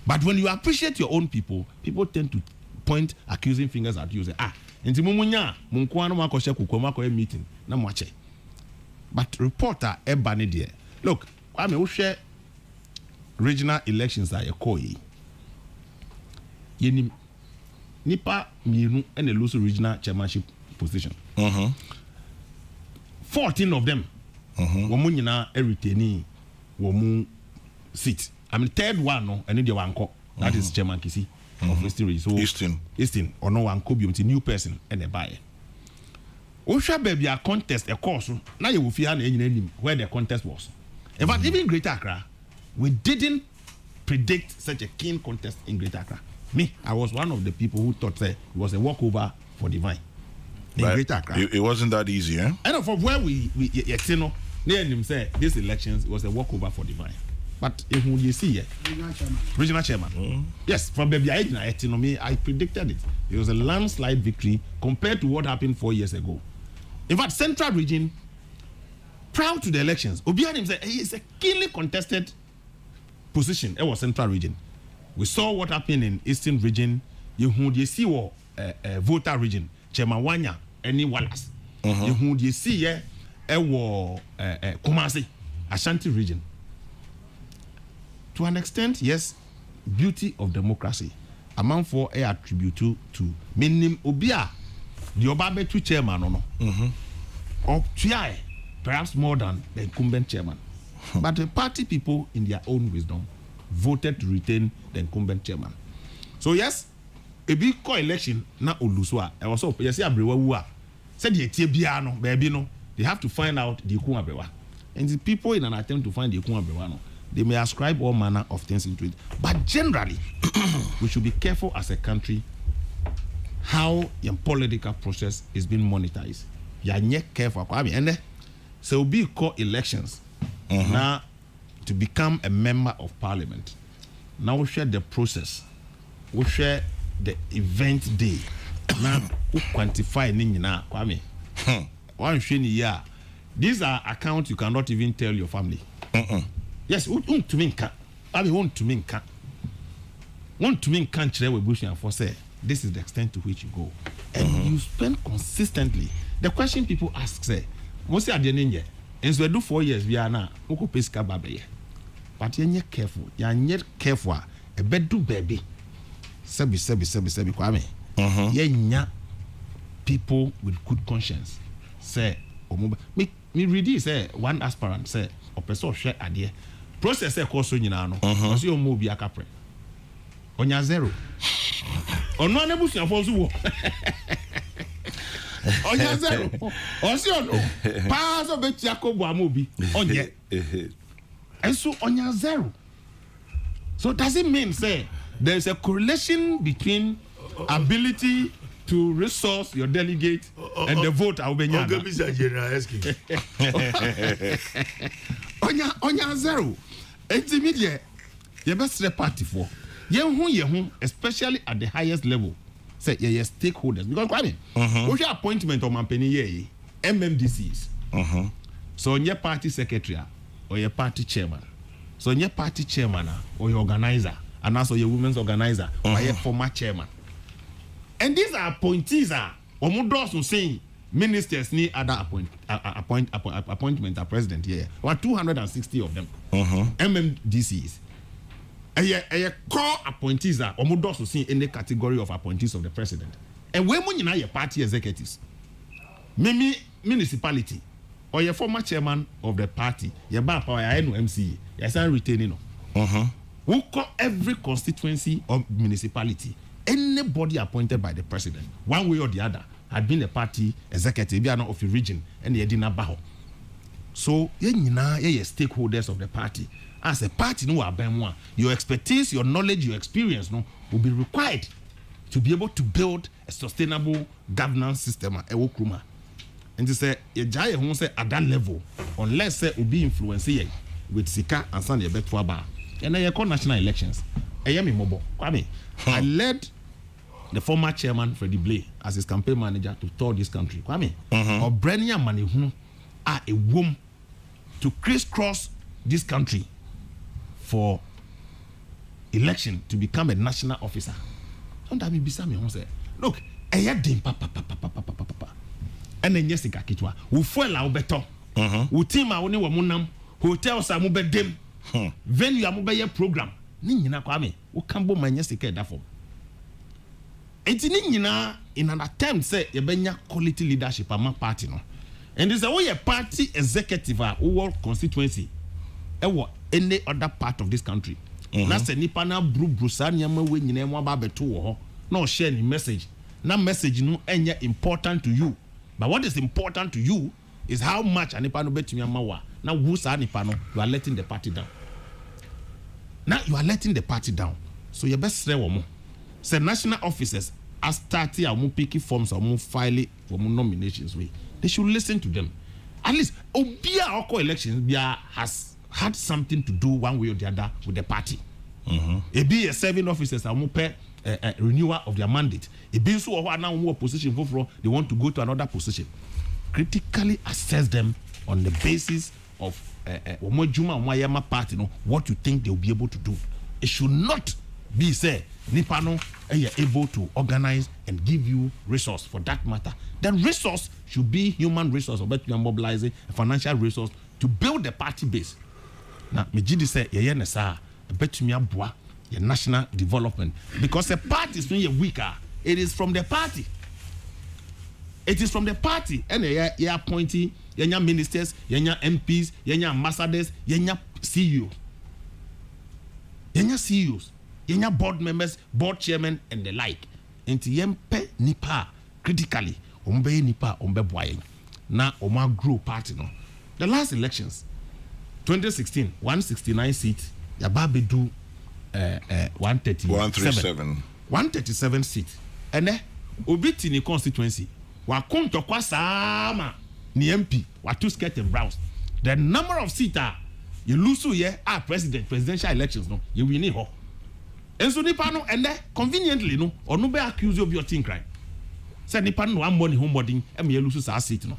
S2: But when you appreciate your own people, people tend to point accusing fingers at you. Say, nti mumunya munko anu makoshe kuko meeting na mwache. But reporter ebane there. Look, I mean we share regional elections are ekoi. Yeni nipa mienu and lose regional chairmanship position. 14 of them. Womu nyina retain womu seat. I mean, third one, no, and then the one that is Chairman Kisi of Eastern Region. So Eastern or no one could be a new person and a buyer. Osha baby a contest a course. Now you will feel where the contest was. In fact, even Greater Accra, we didn't predict such a keen contest in Greater Accra. Me, I was one of the people who thought it was a walkover for Divine in Greater Accra.
S1: It wasn't that easy, eh?
S2: And from where we near him say this elections was a walkover for Divine. But if you see regional chairman. Yes, from baby I predicted it. It was a landslide victory compared to what happened 4 years ago. In fact, Central Region, prior to the elections, Obianim said it's a keenly contested position. It was Central Region. We saw what happened in Eastern Region. You see what voter region Chairman Wanya any Wallace who you see here Kumasi Ashanti region. To an extent, yes, beauty of democracy. Among for a attribute to minim obia the Obabe to chairman or no. Or try perhaps more than the incumbent chairman. But the party people in their own wisdom voted to retain the incumbent chairman. So yes, a big co-election na Oluswa. I was so yes, Abrewa said the Tibiano, baby no. They have to find out the Kumabrewa. And the people in an attempt to find the Kumabrewa no, they may ascribe all manner of things into it. But generally, we should be careful as a country how your political process is being monetized. You are not careful. And so we call elections now to become a member of parliament. Now we share the process. We share the event day. Now we quantify now. One year. These are accounts you cannot even tell your family. Yes, want to mean can't share with Bush and for say this is the extent to which you go. And you spend consistently. The question people ask say, most of the ninja, and so we do 4 years we are now, Oko Pesca Babe. But you're not careful, a bed do baby. Sebi Kwame. Yeah, people with good conscience say, me read this, say one aspirant say, or person share idea. Process say course you know, because you move be a capre. On your zero. On one ebush na force wo. On your zero. On si on. Pass of Jacob Amobi. On ye. And so on your zero. So does it mean say there's a correlation between ability to resource your delegate and the vote I will be on your zero. Intermediate, you best party for. Yehu, especially at the highest level, say your stakeholders. Because what's your appointment of Mampeni MMDCs? So your party secretary or your party chairman. So your party chairman or your organizer, and also your women's organizer or your former chairman. And these are appointees or more saying ministers need other appointment as president here. About 260 of them. MMDCs. A core appointees are or more also seen in the category of appointees of the president. And when you know your party executives, maybe municipality or your former chairman of the party, your bar power, your NMC, your sign retaining. Who call every constituency or municipality, anybody appointed by the president, one way or the other, had been a party executive of a region and they didn't baho. So, you stakeholders of the party. As a party, your expertise, your knowledge, your experience will be required to be able to build a sustainable governance system. And to say, at that level, unless it will be influenced with Sika and Sunday back to Aba. And I call national elections. I led the former chairman Freddie Blay as his campaign manager to tour this country. Or Brenia Manihu are a woman to crisscross this country for election to become a national officer. Don't me bisa me say, look, papa. And then Jessica Kitwa, who fuel our better. Who team our only woman, hotels are mobile dem. Venue are mobile program. Nina Kwame, who can bo my Jessica that form. And in an attempt, say, you benya quality leadership among party. No? And there's a way a party executive or constituency or any other part of this country. That's a nipana brusanya we nyinema ba beto no share any message. That message no any important to you. But what is important to you is how much anipano betu nyamawa. Now who's anipano, you are letting the party down. Now you are letting the party down. So you best say one more. Say national officers as 30 or more picky forms or more file for more nominations way. They should listen to them. At least Obia Oko elections has had something to do one way or the other with the party. It be a serving officers are more renewal of their mandate. It be so now more position for they want to go to another position. Critically assess them on the basis of party, what you think they will be able to do. It should not be say nipa no able to organize and give you resource for that matter. The resource should be human resource, or better mobilizing a financial resource to build the party base. Now, me jidi say nesa better me abua your national development, because the party is when weaker. It is from the party. It is from the party. And you appointing yenya ministers, yenya MPs, yenya ambassadors, yenya CEO. Yenya CEOs, yenya board members, board chairmen, and the like. Enti yempe nipa critically. Ombe nipa ombe boye. Na oma grow party no. The last elections, 2016, 169 seats. Yababe do 137. 137 seats. And obiti ni constituency. Wa konto kwa sama ni MP. Wa two skirt and blouse. The number of seats you lose presidential elections no you win ho. And so nipa no and conveniently no or no be accused of your thing crime. Say nipa no one money homeboarding and you lose our seat no.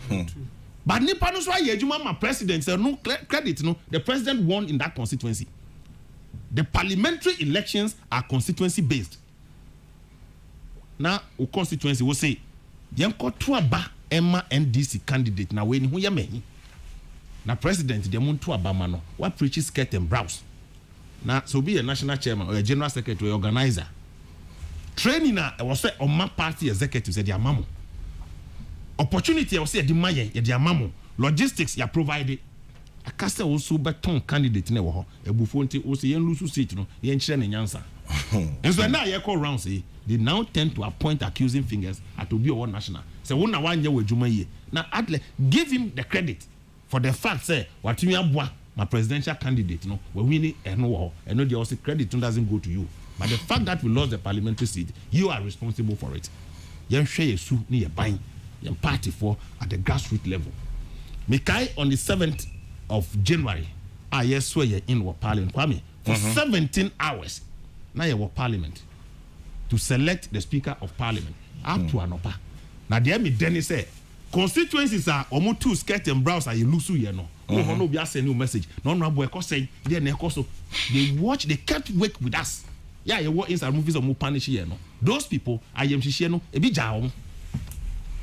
S2: But nipa no so yejuma ma president say no credit no the president won in that constituency. The parliamentary elections are constituency based. Now o constituency will say yenko to aba Emma NDC candidate na we ni ho yemehi. Na president de muntu abama no what preaches skirt and blouse. Na so be a national chairman or a general secretary or organizer. Training na was say on my party executive said ya mamo. Opportunity was say di maye ya di amamo. Logistics ya provided. Akase also beton candidate na wo ho. Ebufo nti o se yen lose seat no yen kire ne nyansa. And so now you call round say they now tend to appoint accusing fingers at Obi or national. Say one na one year with Juma ye. Now atle give him the credit for the fact say what you abua my presidential candidate no we win and no the also credit doesn't go to you. But the fact that we lost the parliamentary seat, you are responsible for it. You share a suit near buying your party for at the grassroots level. Mikai on the 7th of January, I swear you're in what parliament Kwame for 17 hours. Now you parliament to select the speaker of parliament up to Anopa. Now the me Dennis say constituencies are almost two skirt and blouse are you lose you no. No be send new message. No boy say they watch, they can't work with us. Yeah, you work inside movies of more punish here no. Those people I am share no e be jaw.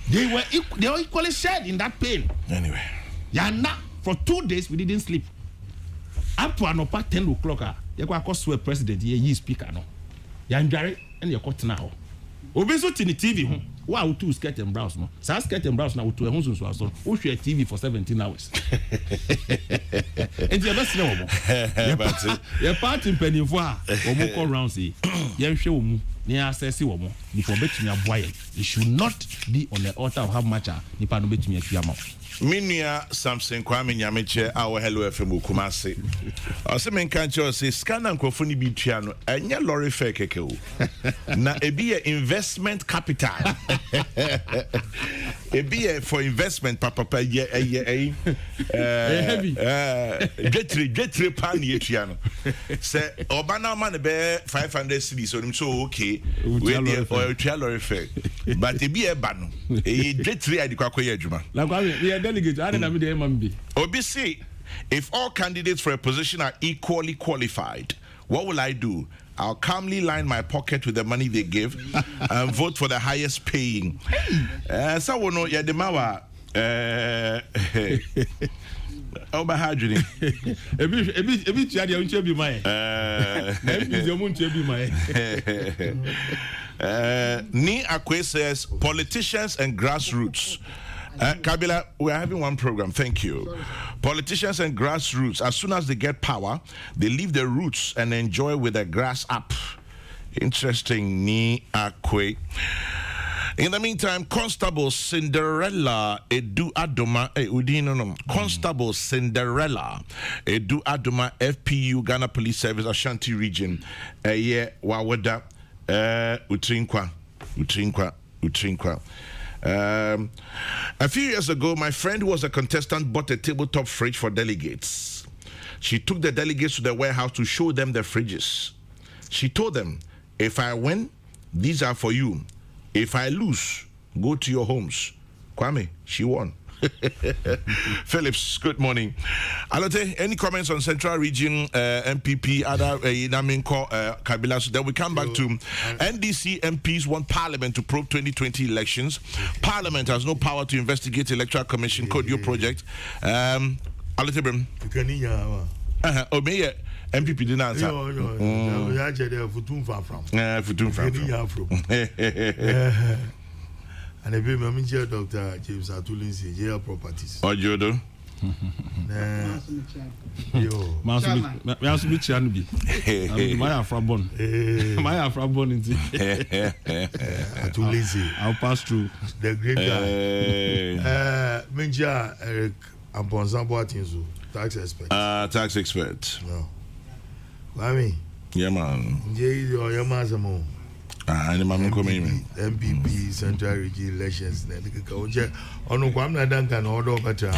S2: They were equally shared in that pain.
S1: Anyway.
S2: Yeah, now for 2 days we didn't sleep. Up to Anopa 10 o'clock. You go across to a president ye speaker no. Ya ndware and you cut now. Obeso tini TV ho. Wa wo two skirt and blouse no. Sa skirt and blouse na wo to ehun so so. Wo hwe TV for 17 hours. And you best know mo. Your party mpanimfo a wo mo call round say. Ye hwe wo mu. Ni access wo mo. Ni for betumi aboye. You should not be on the altar of how much ni pa no betumi afia ma.
S1: Minia Samson Kwame Nyameche our Hello FM Kumasi. Ose men kancho say scanner nkrofoni bi tua no enya lorry fare keke o. Na ebi investment capital. Ebi for investment papa ye
S2: heavy.
S1: Getri pan ye tua no. Say obana man be 500 cedis so him so okay. We dey or tua lorry fare. But ebi e ba no. E getri adi kwakoye adwuma.
S2: La Kwame delegate, I didn't the MMB.
S1: OBC, if all candidates for a position are equally qualified, what will I do? I'll calmly line my pocket with the money they give and vote for the highest paying. So we know the mawa. Oba hadrini.
S2: Ebi tiadi unche bi mai. Ebi zomu unche bi mai.
S1: Ni Akwe says politicians and grassroots. Kabila, we're having one program. Thank you. Sorry. Politicians and grassroots, as soon as they get power, they leave their roots and enjoy with their grass up. Interesting. Ni Akwe. In the meantime, Constable Cinderella Edu Adoma Constable Cinderella Edu Adoma FPU Ghana Police Service Ashanti Region Wawada Utrinkwa. A few years ago, my friend who was a contestant bought a tabletop fridge for delegates. She took the delegates to the warehouse to show them the fridges. She told them, if I win, these are for you. If I lose, go to your homes. Kwame, she won. Phillips, good morning. Alote, any comments on Central Region MPP, other Naminko Kabila? So then we come back to NDC MPs want Parliament to probe 2020 elections. Parliament has no power to investigate Electoral Commission Code Your project. Alote Brim. Obey MPP didn't answer.
S3: And I be manager Dr. James Atulinsi, JL Properties.
S1: Or Jodo?
S3: Yo.
S2: Me also be Chianubi. My Afrabon. My Afrabon in
S3: Atulinsi.
S2: I'll pass through.
S3: The great guy. Menja Eric Amponsambo Atinzu, tax expert.
S1: Tax expert.
S3: No. Mami.
S1: Yeah, man.
S3: Jay, your Yamazamo. MPP Central Region elections. Ono kwa mna danka na order better.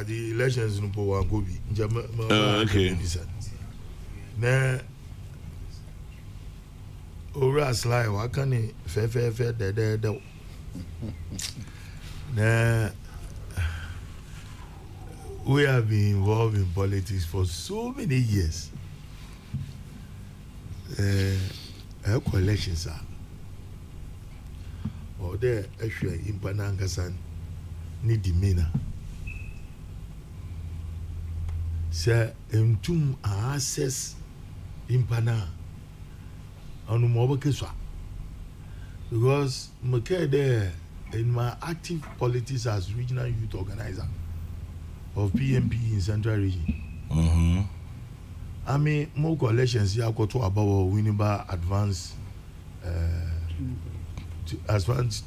S3: The elections no po wangobi.
S1: Okay.
S3: Na ora slide wa kan ni fe de. Na we have been involved in politics for so many years. Elections are or there actually in Panangasan need demeanor. Sir, entum access in Pana on Mobakeswa because Maka there in my active politics as regional youth organizer of PMP in Central Region. I mean, more collections here got to about winning by advanced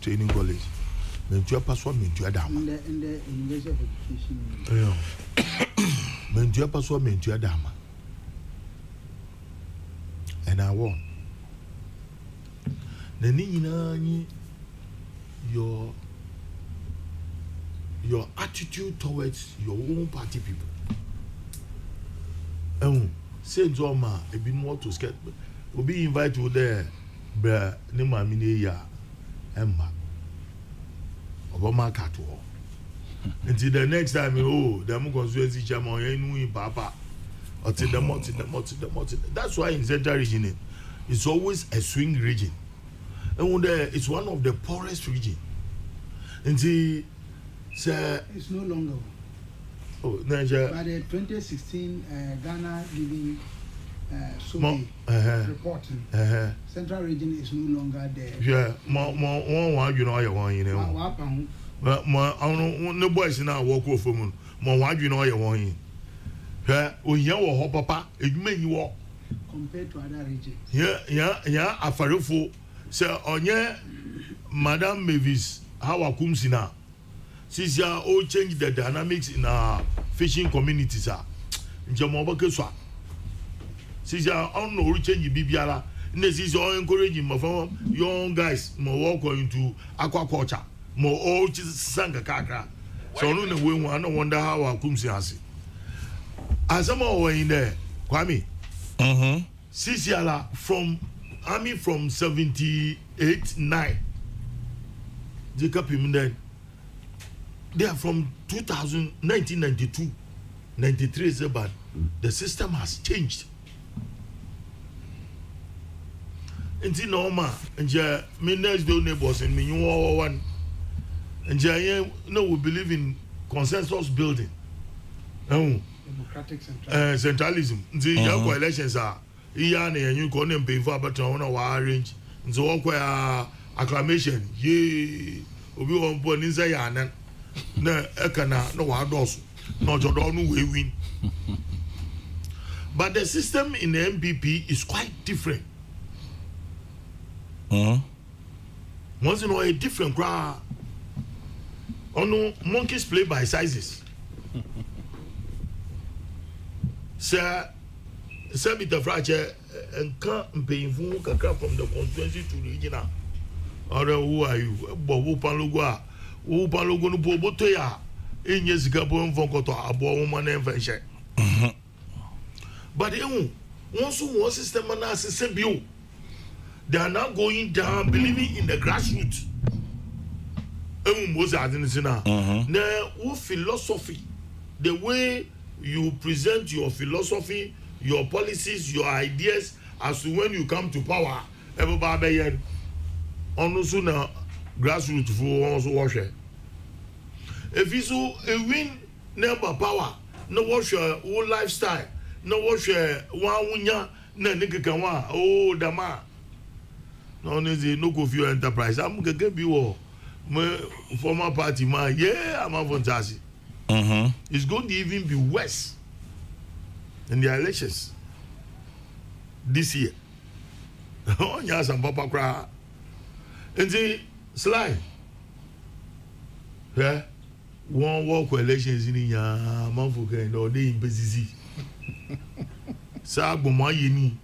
S3: training college. Mentua paswa mentua dama.
S4: In the University of Education.
S3: Yeah. Mentua paswa mentua dama. And I won. The ni your attitude towards your own party people. Say Zoma, a bit more to skate. We'll be invited to there, Bra Nima Minia Emma Obama Catwall. Until the next time, the Mukonsuezi Chamoy, Papa, or till the multi. That's why in Central Region, it's always a swing region. And it's one of the poorest regions. Until
S4: it's no longer.
S3: Oh, Niger.
S4: By the 2016 Ghana Living Survey reporting, Central Region is no longer there.
S3: Yeah, more, you know, you know. But no boys now walk off from more, you know, you want. Yeah, you papa, it may you walk
S4: compared to other regions.
S3: Yeah, a farufo. Sir, on ye, Madame Mavis, how I come see now. Since you all change the dynamics in our fishing communities, since you all know change Bibiala, this is all encouraging more young guys more walk into aquaculture, more old sanga kaka. So no way I don't wonder how I come see us. As some over in there, Kwame. Since you from army from 78-9, Jacob then. They are from 1992, 93, but the system has changed. And normal, and me next door neighbors and me you one, and we believe in consensus building.
S4: Democratic
S3: centralism. The elections are and you call them pay for but on our arrange. And so acclamation, yea, obi on born inside na ekana no wa dosu no jodo no we win. But the system in the MPP is quite different. Once in a different crowd. No monkeys play by sizes. Sir Mr. Frache and can't pay from the constituency to regional. Or who are you? Bobo Palugua. Who Palogo no Bobotoya in yes Gabon Vonkoto, a boy woman and venture. But once one system and as a They are now going down, believing in the grassroots. Now, what philosophy, the way you present your philosophy, your policies, your ideas, as to when you come to power, everybody also now grassroots for also wash it. If you so a win number power, no wash your whole lifestyle, no wash your one wunya, no nigga can wa, oh dama. No only no go for your enterprise. I'm gonna be war. My former party man, yeah, I'm a fantastic. It's going to even be worse in the elections this year. Oh, yes, I'm Papa Cry. And the slide. Yeah, one walk elections in the Manfuka or the busy. Sagoma Yeni,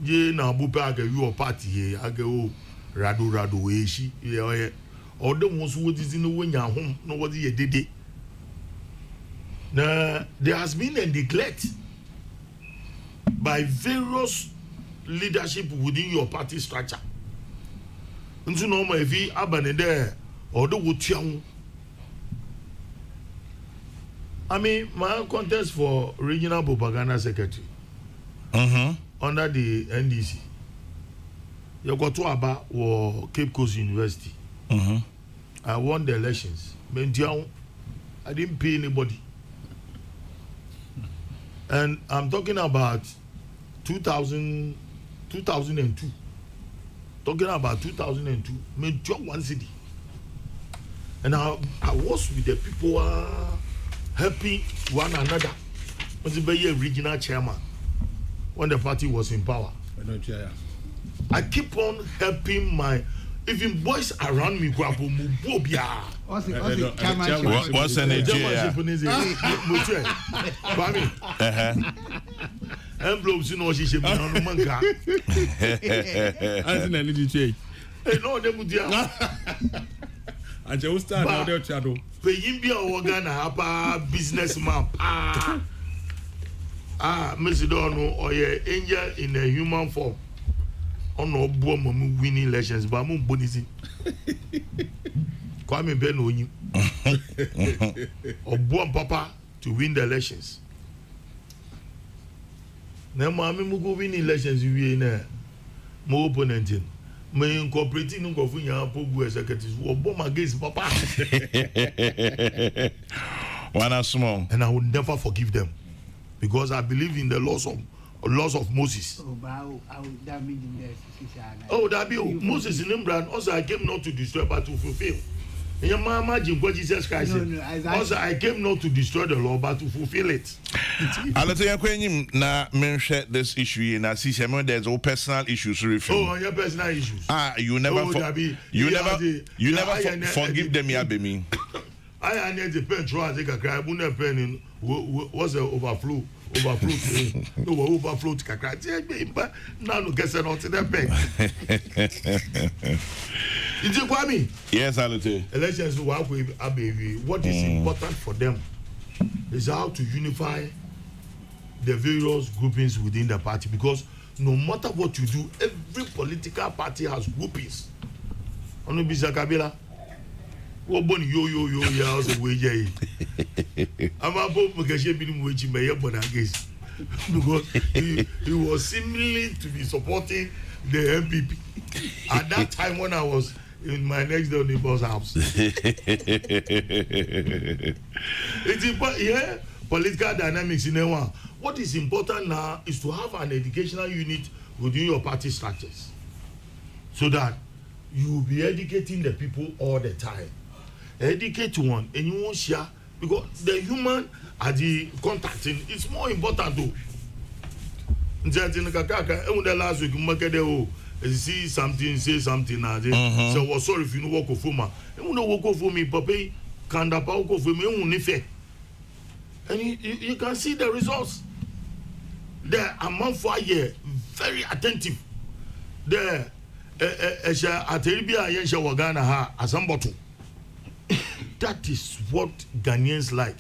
S3: Ye na Bupa, your party here. I go Radu, she, yeah. Or the ones who is in the way your home, nobody did it. Now, there has been a neglect by various leadership within your party structure. And so, no, if you abandon there, or the wood I mean, my contest for regional propaganda secretary under the NDC, you got to Aba or Cape Coast University. I won the elections. I didn't pay anybody. And I'm talking about 2002. Talking about 2002. Made job one city. And I was with the people helping one another. Was the regional chairman when the party was in power. I keep on helping my even boys around me. What's
S1: an idea?
S3: Envelopes, you know, she should be on the manka.
S2: I didn't need to
S3: No, they would
S2: and you start now their shadow.
S3: Pay him be a organa, a businessman. Mr. Dono, or your angel in a human form. On no boom winning elections, but I'm bonizing. Kwame Ben on you. Or boom papa to win the elections. Now, mammy go win elections, you in more opponent. May incorporating no government Pogu executives or bomb against papa.
S1: One small.
S3: And I will never forgive them because I believe in the laws of Moses. Oh, that be Moses in Imran. Also, I came not to destroy but to fulfill. And your mama imagine what Jesus Christ said. Also, I came not to destroy the law but to fulfill it.
S1: I'll tell you now mention this issue and I see some there's all personal issues refill.
S3: Oh, your personal issues.
S1: You never forgive them, yeah, me.
S3: I need the pen try take a cry, wouldn't pen in what's the overflow to kakra. But now no get out to the pen. Did you want me?
S1: Yes, I'll tell you.
S3: Elections to work with Abbey. What is important for them is how to unify the various groupings within the party, because no matter what you do, every political party has groupings. Ono bisa Kabila. Wo boni yo ya o se weje yi. Ama bo mkeshe bi mu weji me ye bona against. Because he was seemingly to be supporting the MPP at that time when I was in my next door neighbor's house. It's important, yeah, political dynamics in Ewa. What is important now is to have an educational unit within your party structures so that you will be educating the people all the time. Educate one and you won't share, because the human at the contacting is more important though. The last week, see something, say something. So, was sorry if you know walk for me. You know walk for me, Papa. Can't walk for me. And you can see the results. There, a month for a year, very attentive. There, Ateribia Yensha Wagana ha Asambatu. That is what Ghanaians like.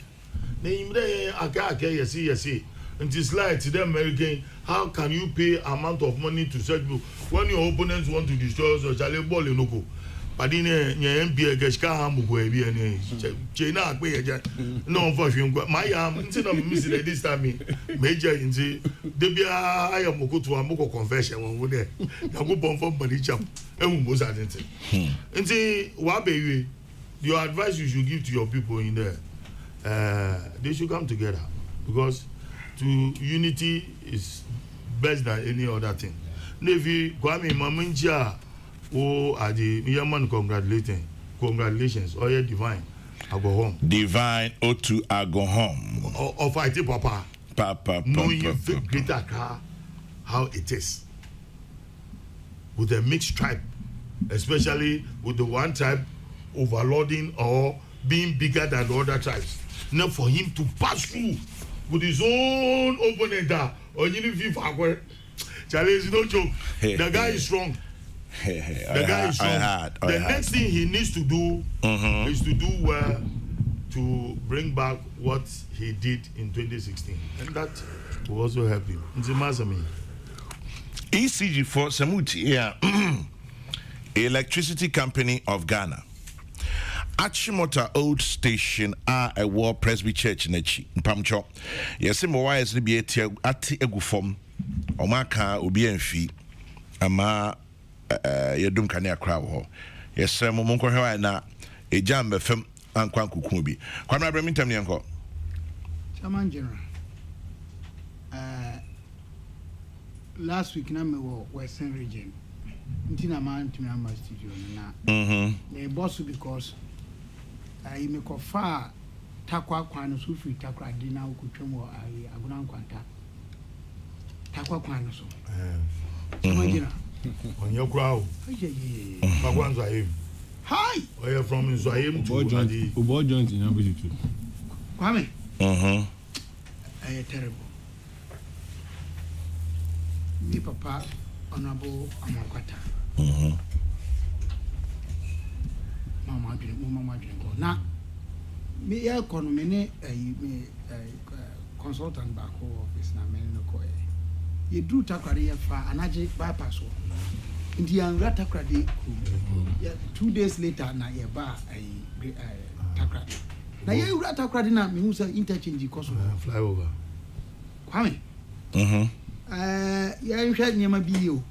S3: And it's like to the American, how can you pay amount of money to such people when your opponents want to destroy us or challenge ball in loco? But in a MP, Gashka Hamburg, China, no for you. My instead of missing this time, Major in the Debia, I am go to a Moko confession over there. I go bomb for Balicham, and was identity. And say, Wabe, your advice you should give to your people in there, they should come together because to unity is best than any other thing. Navy, Kwame Mamunja. Oh, are the Yaman congratulations. Oh, yeah, divine. I go home.
S1: Divine O2 I go home.
S3: Or fight it, Papa.
S1: Papa.
S3: Knowing greater car, how it is. With a mixed tribe, especially with the one tribe overloading or being bigger than the other tribes. Now for him to pass through with his own opponent or you know, challenge no joke. The guy is strong. The guy is strong. The next thing he needs to do is to do well to bring back what he did in 2016, and that will also help him.
S1: ECG for Samuti, Electricity Company of Ghana. Achimota Old Station a war Presby Church Nechi Pamcho. Yes, mo wires be at egufom. Omaka obi enfi ama yedum kane akra ho. Yes, mo monko hwa na ejam befem ankwan kuku bi. Kwame Abraham ntam ne enko.
S4: Chairman General. Last week na me wo Western region. Ntina man to my studio na. The boss because I make a far takwa kwano so free takwa dina ukutwem wo aguna nkwanta. Takwa kwano so. Imagine.
S3: On your crowd. Bagwanzo him. Hi. Where you from in Zahim to Adi?
S2: Ubo joint in Abuja too.
S4: Kwame. Terrible. Me papa honorable Amakwata. Mama didn't na me ya economy ne me consultant back office na me no ko ye do takwade ye fa anaje bypass wo ndi an takwade ku 2 days later na ye ba takwade na ye ura takwade na me hu say interchange cost
S3: flyover
S4: Kwame ya nhwa nyema bi yo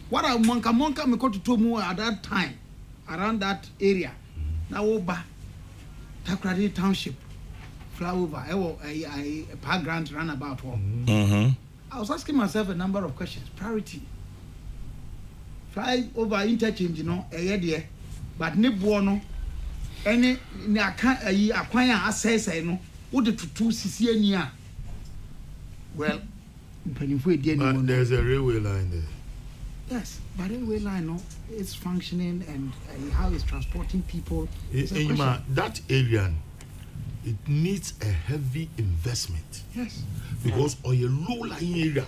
S4: what I monka me ko to mu at that time around that area now over Takrady Township flyover I park grant runabout I was asking myself a number of questions. Priority fly over interchange there but ne no any akwan access no what the two cc ani a well
S3: there's a railway line there.
S4: Yes, but railway line, no, it's functioning and how it's transporting people.
S3: That area, it needs a heavy investment.
S4: Yes.
S3: Because on a low-lying area,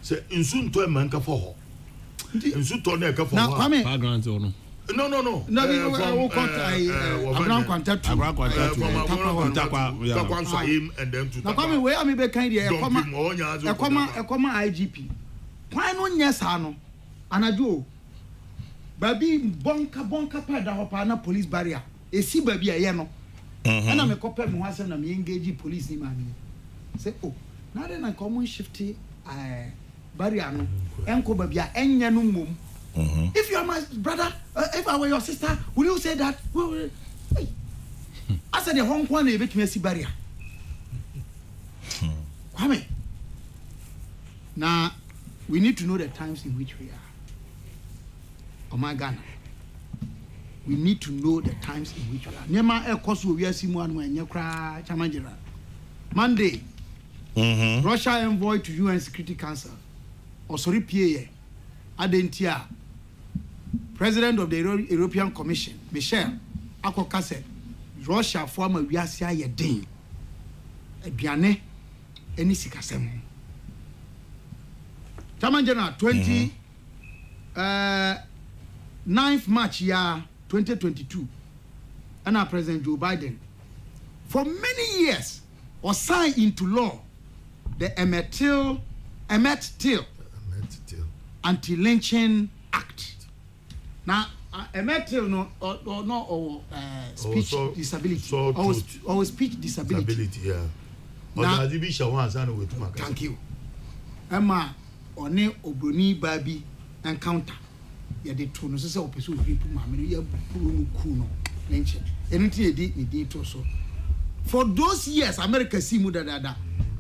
S3: say in soon to a man for her. In soon to a for
S4: now, come
S3: in. No.
S4: No, contact from
S3: and then to
S4: now come where am I kind of a IGP. Why no yes, Hano? Anadu baby bonka pada hopa na police barrier e si baby ayeno na me kope mo asem na me engage police ni mami say oh na dey na common shifty barrier no enko baby a enya no mum if you are my brother if I were your sister will you say that hey. I said the home kwan na e betumi si barrier Kwame na we need to know the times in which we are. Oh my Ghana. We need to know the times in which we are. Nema ekosu we are simu when you cry Chamanjira. Monday. Russia envoy to UN Security Council. Osori PA. Adentia. President of the European Commission, Michel Akoka said, Russia former Viasia Yedin. Ebiane any sikasem. Chairman General 9th March year 2022 and our President Joe Biden for many years was signed into law the Emmett Till Anti-Lynching Act. Now, Emmett Till no speech disability or speech disability.
S3: Yeah.
S4: Now,
S3: Thank
S4: you. Emma one obroni baby encounter. Ya de to no se opeso people ma me ya buru ku no lynching. Anything e di to so. For those years America see mu da.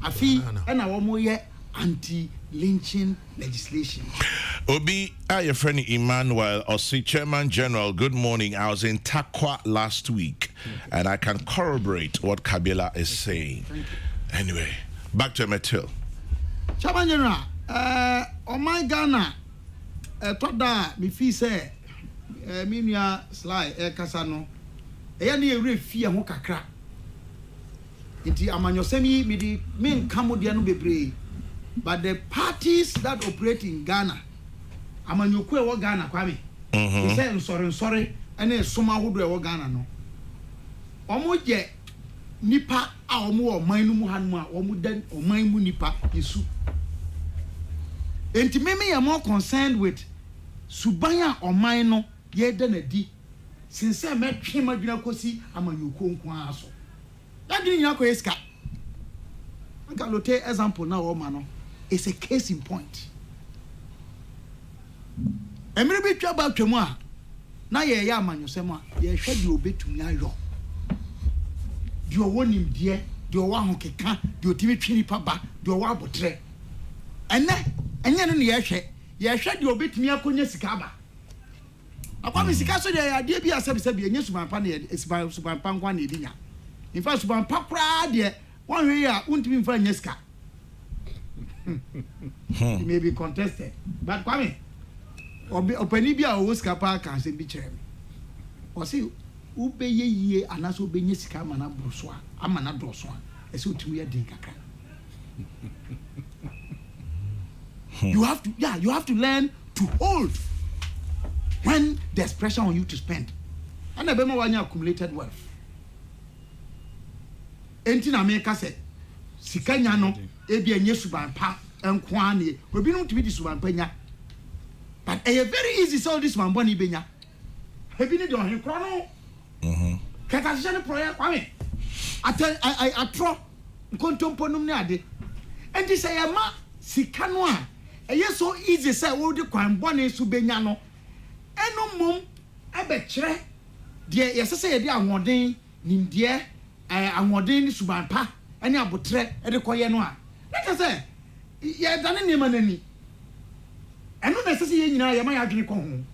S4: Afi na wo mo ye anti-lynching legislation.
S1: Obi, your friend Emmanuel Osi, Chairman General, good morning. I was in Takwa last week, and I can corroborate what Kabila is saying. Anyway, back to Metil.
S4: Chairman General, on my Ghana, toda mi fi say, mi nua Sly Kasano, ni ere fi ho kakra. Nti amanyosemi mi di me nkamo dia no bebre. But the parties that operate in Ghana, amanyoku e wo Ghana kwame. He say sorry, ene soma hodo e wo Ghana no. Omo je nipa a omo oman no mu hanu a omo dan oman mu nipa yesu. Enti me am more concerned with subanya oman no ye da na di. Since I met him adwuna kosi amanyoku nko aso. That didn't yako eska. Anka lote example na wo ma no. It's a case in point. Emre bi twa ba twemu a na ye ya amanyosem a ye hwe de obetumi ayo. De owo nimde, de owo ahokeka, de otimi twini pa ba, de owo abotre. Enye no ne ye hwe de obetumi akonya sika ba. Apa mi sika so de ya de bi asebi enye subanpa na subanpa nkwa na edinya. In fact subanpa kra de won hwe ya untimi mfa nya sika. It may be contested, but Kwame, openi bia o sika pa kan se bi kire me. O se ube ye anaso be nye sika mana broso a amana droso a ese otumi ya din kakra. You have to learn to hold when there's pressure on you to spend. And the bema wanya accumulated wealth. Enti na me ka se sika nya no ebi enye subanpa enko ane obi no tumi di subanpa nya, but e very easy so this man boni benya ebi ni do he kro no kata se ne project kwame atro nkontompo num ne ade enti se ya ma sika no a eye so easy say wo di kwan boni su benya no eno mom ebe kire de yesese ye di ahoden nimde ahoden ni subanpa ani abotre e de koye no a let us say ye dane ne manani eno na sese ye nyina ye ma ya adwene ko ho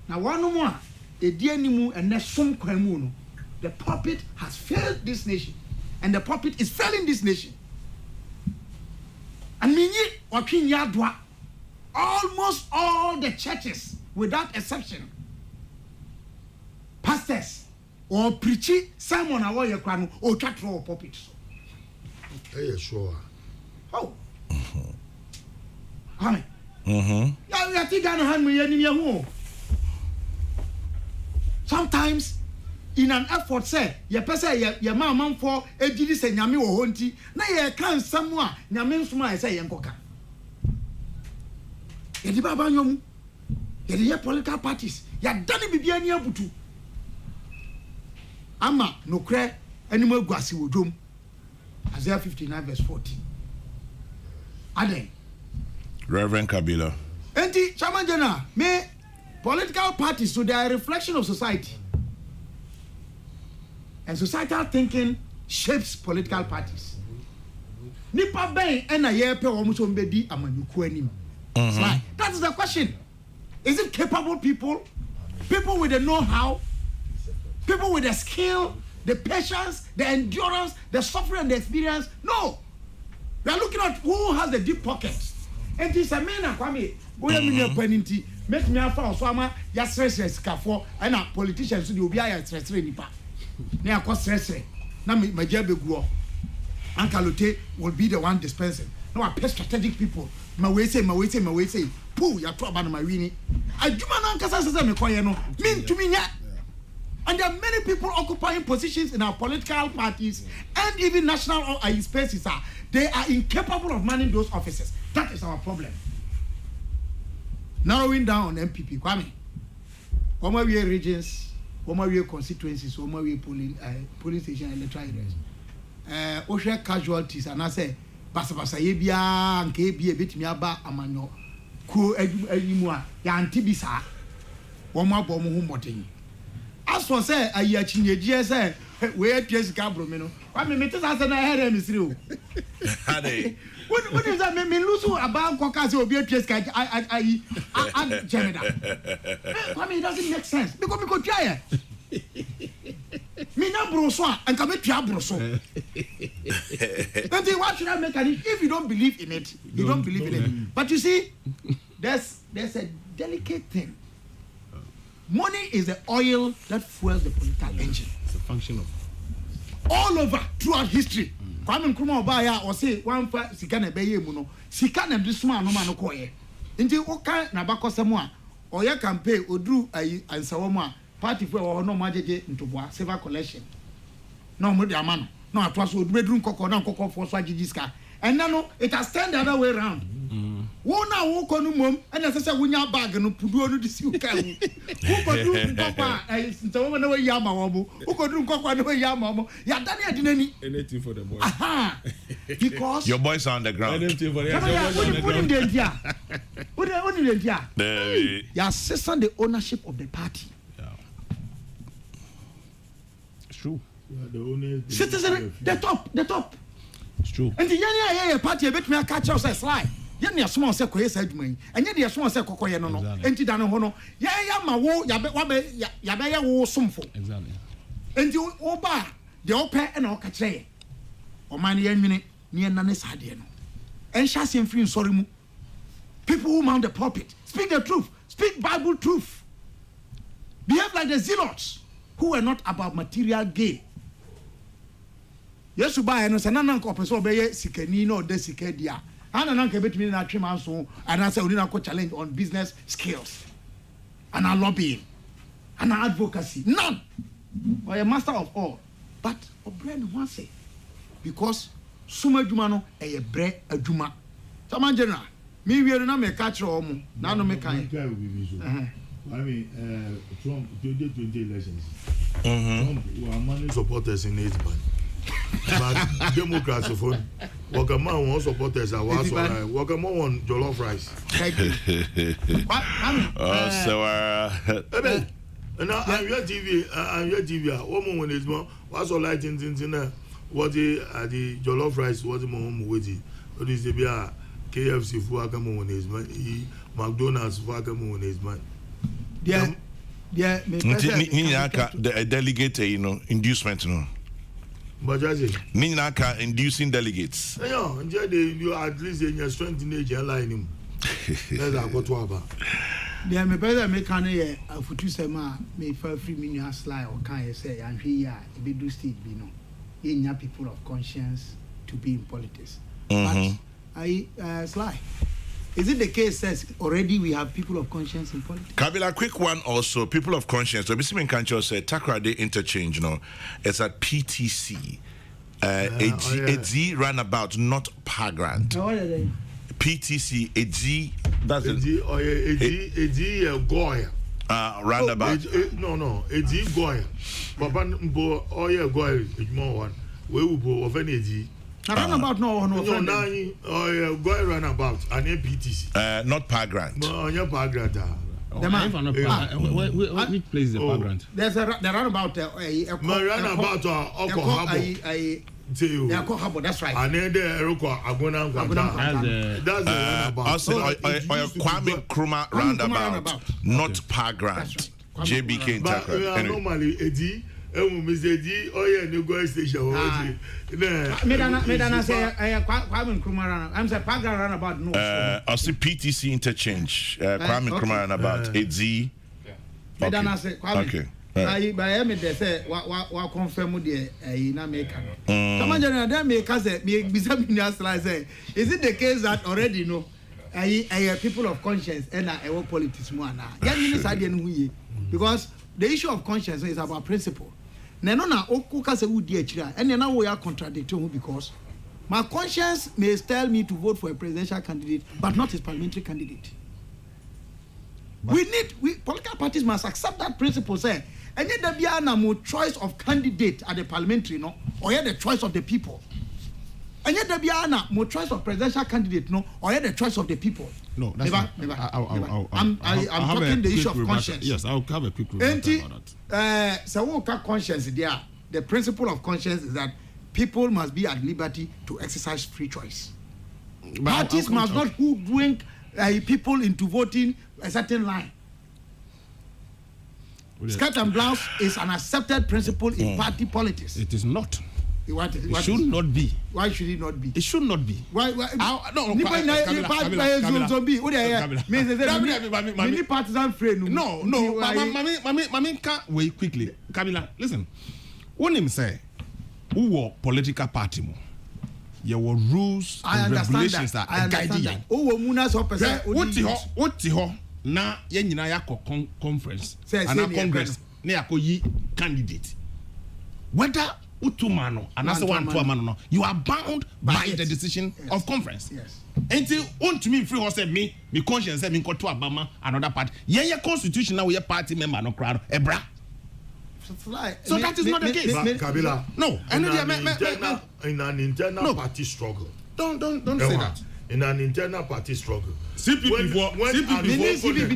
S4: na wanu mo a edi animu ene som kwan mu no. The puppet has failed this nation and the puppet is failing this nation. And minyi otwin ya doa almost all the churches without exception, pastors or preaching sermon awo ye kwa no o twatro pulpit so.
S3: Hey, sure.
S4: Oh. Amen. Ya ti Ghana han mu ye ni hu. Sometimes in an effort say ye pese ye man for ejidi se nyame wo ho nti na ye kan samu a nyame nsoma ye say ye nkoka. Ye di baba nyom. Ye di political parties. Ya dani bibia ni abutu. Ama no kre animal guasi wodom. Isaiah 59 verse 14. Aden.
S1: Reverend Kabila.
S4: Enti Chairman General, me political parties, so they are a reflection of society. And societal thinking shapes political parties. Nipa ben ena ye pe omo so mbedi amanyuku anim. That is the question. Is it capable people? People with the know-how? People with the skill, the patience, the endurance, the suffering and the experience? No. We are looking at who has the deep pockets. And this a man kwame boya me paninti make me afa so ama ya stress skafo and politicians dey obi aya stress nipa na akọ stress na magia beguo ankalote will be the one dispensing. No I pay strategic people ma we say pull ya to aba na ma wini adwuma na nkasa sese me koye no me ntumi nya And there are many people occupying positions in our political parties and even national spaces. They are incapable of manning those offices. That is our problem. Narrowing down on MPP, Kwame. One way regions, one way constituencies, one way polling station electoral areas. Osha casualties, and I say, Basa Yebia and KB, bit me about Amano, Ku Edimua, Yantibisa, one more bomb moting. As for say, I yachin ye say, where Piers Gabromino. I mean, it is as an ahead of Miss What does that mean? Lose about Caucasian or Beatrice? I Gemini. I mean, it doesn't make sense. Because we could try it. Me na broso and come to broso. Then why should I make an if you don't believe in it? You don't believe in it. But you see, there's a delicate thing. Money is the oil that fuels the political engine.
S2: It's a function of
S4: all over throughout history. Kwame Nkrumah obaya or say one fa sika na beye mu no sika na disuma no ma no koye nti oka na bakosemo a oye campaign oduru ayi ansawomo a party for no ma jeje ntoboa silver collection no mo de ama no atwa so oduru nkoko na nkoko for so agigi sika and no it has turned the other way around. Wo na wo ko no mom and say wonya bag no puduo no disi uka wo ko du nkoko a nsawomo na we yama wo mo ko du nkoko na we yama mo ya dani adinani
S2: anything for the boys.
S4: Aha. Because
S1: your boys are on the ground.
S2: Anything for the
S4: you are assessing the ownership of the party.
S2: Yeah. It's true.
S4: Citizen, the top.
S2: It's true.
S4: And the young party a bit me catch us a slide. Yan small say ko yes adwuma and yet small say kokoye no no enti da no ho no ya ma wo ya be ya wo somfo
S2: Exactly.
S4: Enti wo ba de ope e na o ka kire o man ye nwene ne na ne sade no en sha sem free sorry mu people who mount the pulpit speak the truth, speak Bible truth, behave like the zealots who were not about material gain. Yesu ba no se na nko person obeye sikani no de sikadia ana nanka betimi na twema so ana say odi na ko challenge on business skills and lobbying and advocacy, none. Or a master of all, but obrand one say because suma juma no e bre aduma saman general me we na me catch omo na no me kan
S3: I mean Trump 2020 elections Trump were managing supporters in 8 months. But Democrats of Wakama won supporters and Wakama won jollof rice.
S4: Thank you.
S3: And I'm your TV. Woman when it's more what's all lighting in what the jollof rice was the mom with it. What is the beer KFC for Wakama when it's man, McDonald's for Wakama when it's man.
S4: Yeah,
S1: the delegate, inducement,
S3: But I say,
S1: Ninaka inducing delegates.
S3: Yeah, you at least in your strength in age align him. That's a good one.
S4: Yeah, me better make an a futu sema me for free million slide or can you say and here it be do state be no. You people of conscience to be in politics. But I slide. Is it the case says already we have people of conscience in politics?
S1: Kabila, quick one also. People of conscience. So, Mr. Kancho said Takrade interchange. It's at PTC. A Z roundabout, not Pagrant.
S4: What are they?
S1: PTC a Z. That's
S3: a Z Goya.
S1: Roundabout.
S3: No. A Z Goya. Papa Mbo Oya Goya is more one. We will go of any Z.
S4: Roundabout no.
S3: Goya roundabout and a PTC.
S1: Not Pagrant.
S3: No, your Pagrant.
S2: Which place is the Pagrant?
S4: There's the roundabout.
S3: Roundabout that's right. And then there that's the
S1: roundabout. Kwame Nkrumah roundabout, not Pagrant. JBK Takra.
S3: Normally, Eddie. Mr. Oh yeah, no go station.
S4: Medana say Kwame Nkrumah. I'm saying Pagrant roundabout no.
S1: I see PTC interchange. Kwame Nkrumah roundabout. AZ.
S4: Medana say Kwame.
S1: Okay.
S4: By me they say wa confirm the na make no. Come on, general, make say me bisa me say is it the case that already no people of conscience and I work politics more na. Ya ni say dey no huye. because the issue of conscience is about principle. Neno na okuka se udi echira, and now we are contradicting because my conscience may tell me to vote for a presidential candidate, but not his parliamentary candidate. But political parties must accept that principle, say, and yet there be no more choice of candidate at the parliamentary, no, or yet the choice of the people. And yet there be no more choice of presidential candidate, no, or yet the choice of the people.
S2: No, that's
S4: never. I'm talking the issue of conscience.
S2: Yes, I'll have a quick rebuttal about
S4: that. So what conscience there? The principle of conscience is that people must be at liberty to exercise free choice. But parties must not hoodwink people into voting a certain line. Skirt and blouse is an accepted principle in party politics.
S2: It is not.
S4: It
S2: should not be.
S4: Why should it not be?
S2: It should not be.
S4: Why? No. Many partisan friend.
S2: No. Mami can't wait quickly. Kabila, listen. When him say, who were political party mo? There were rules and regulations that guide you. What na yenyina yako conference and a congress na yako yi candidate. Whether utumano and as one tuamano, you are bound by the decision of conference.
S4: Yes.
S2: Until to me free say me conscience say me go to Obama another party. Your constitution now we party member no crowd ebra. So that is not the case.
S3: Kabila.
S2: No.
S3: In an internal party struggle.
S2: Don't say that.
S3: In an internal party struggle.
S2: CPP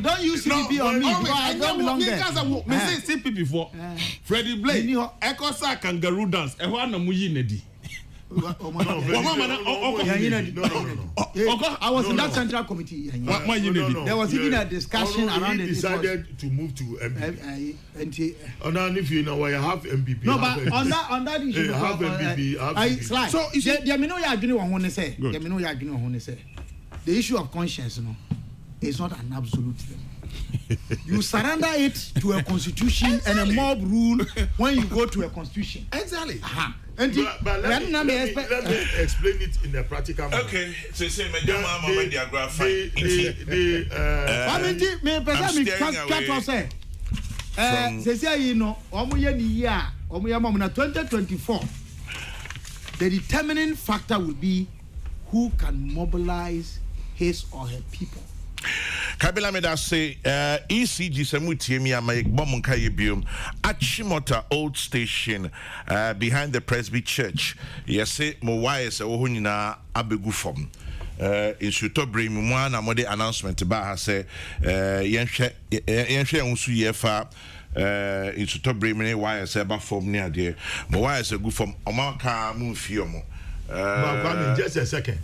S4: don't use CPP on me.
S2: I don't belong there. Me say CPP for Freddie Blake. Ekosa kangaroo dance. Ewa na muyi nedi.
S3: No.
S4: I was in that central committee. There was even a discussion around the
S3: decided to move to MPP. And now if you know I have MPP.
S4: No, but on that issue,
S3: I have MPP.
S4: So the issue of conscience, is not an absolute thing. You surrender it to a constitution and a mob rule when you go to a constitution.
S2: Exactly.
S3: But let me explain it in a practical manner.
S1: Okay, so say me I'm
S4: staying 2024. The determining factor will be who can mobilize his or her people.
S1: Kabila made us say ECG Samutiemi Amayek Bomunka Yebium at Shimota Old Station behind the Presby Church. Yes, say Mowais Ohunina Abegu Fom. In Sutobri Mwana Mode announcement about say Yenshe Unsu Yefa in Sutobri Mene Wires about form near there. Mowais a good from Omaka Munfiomo.
S3: Just a second.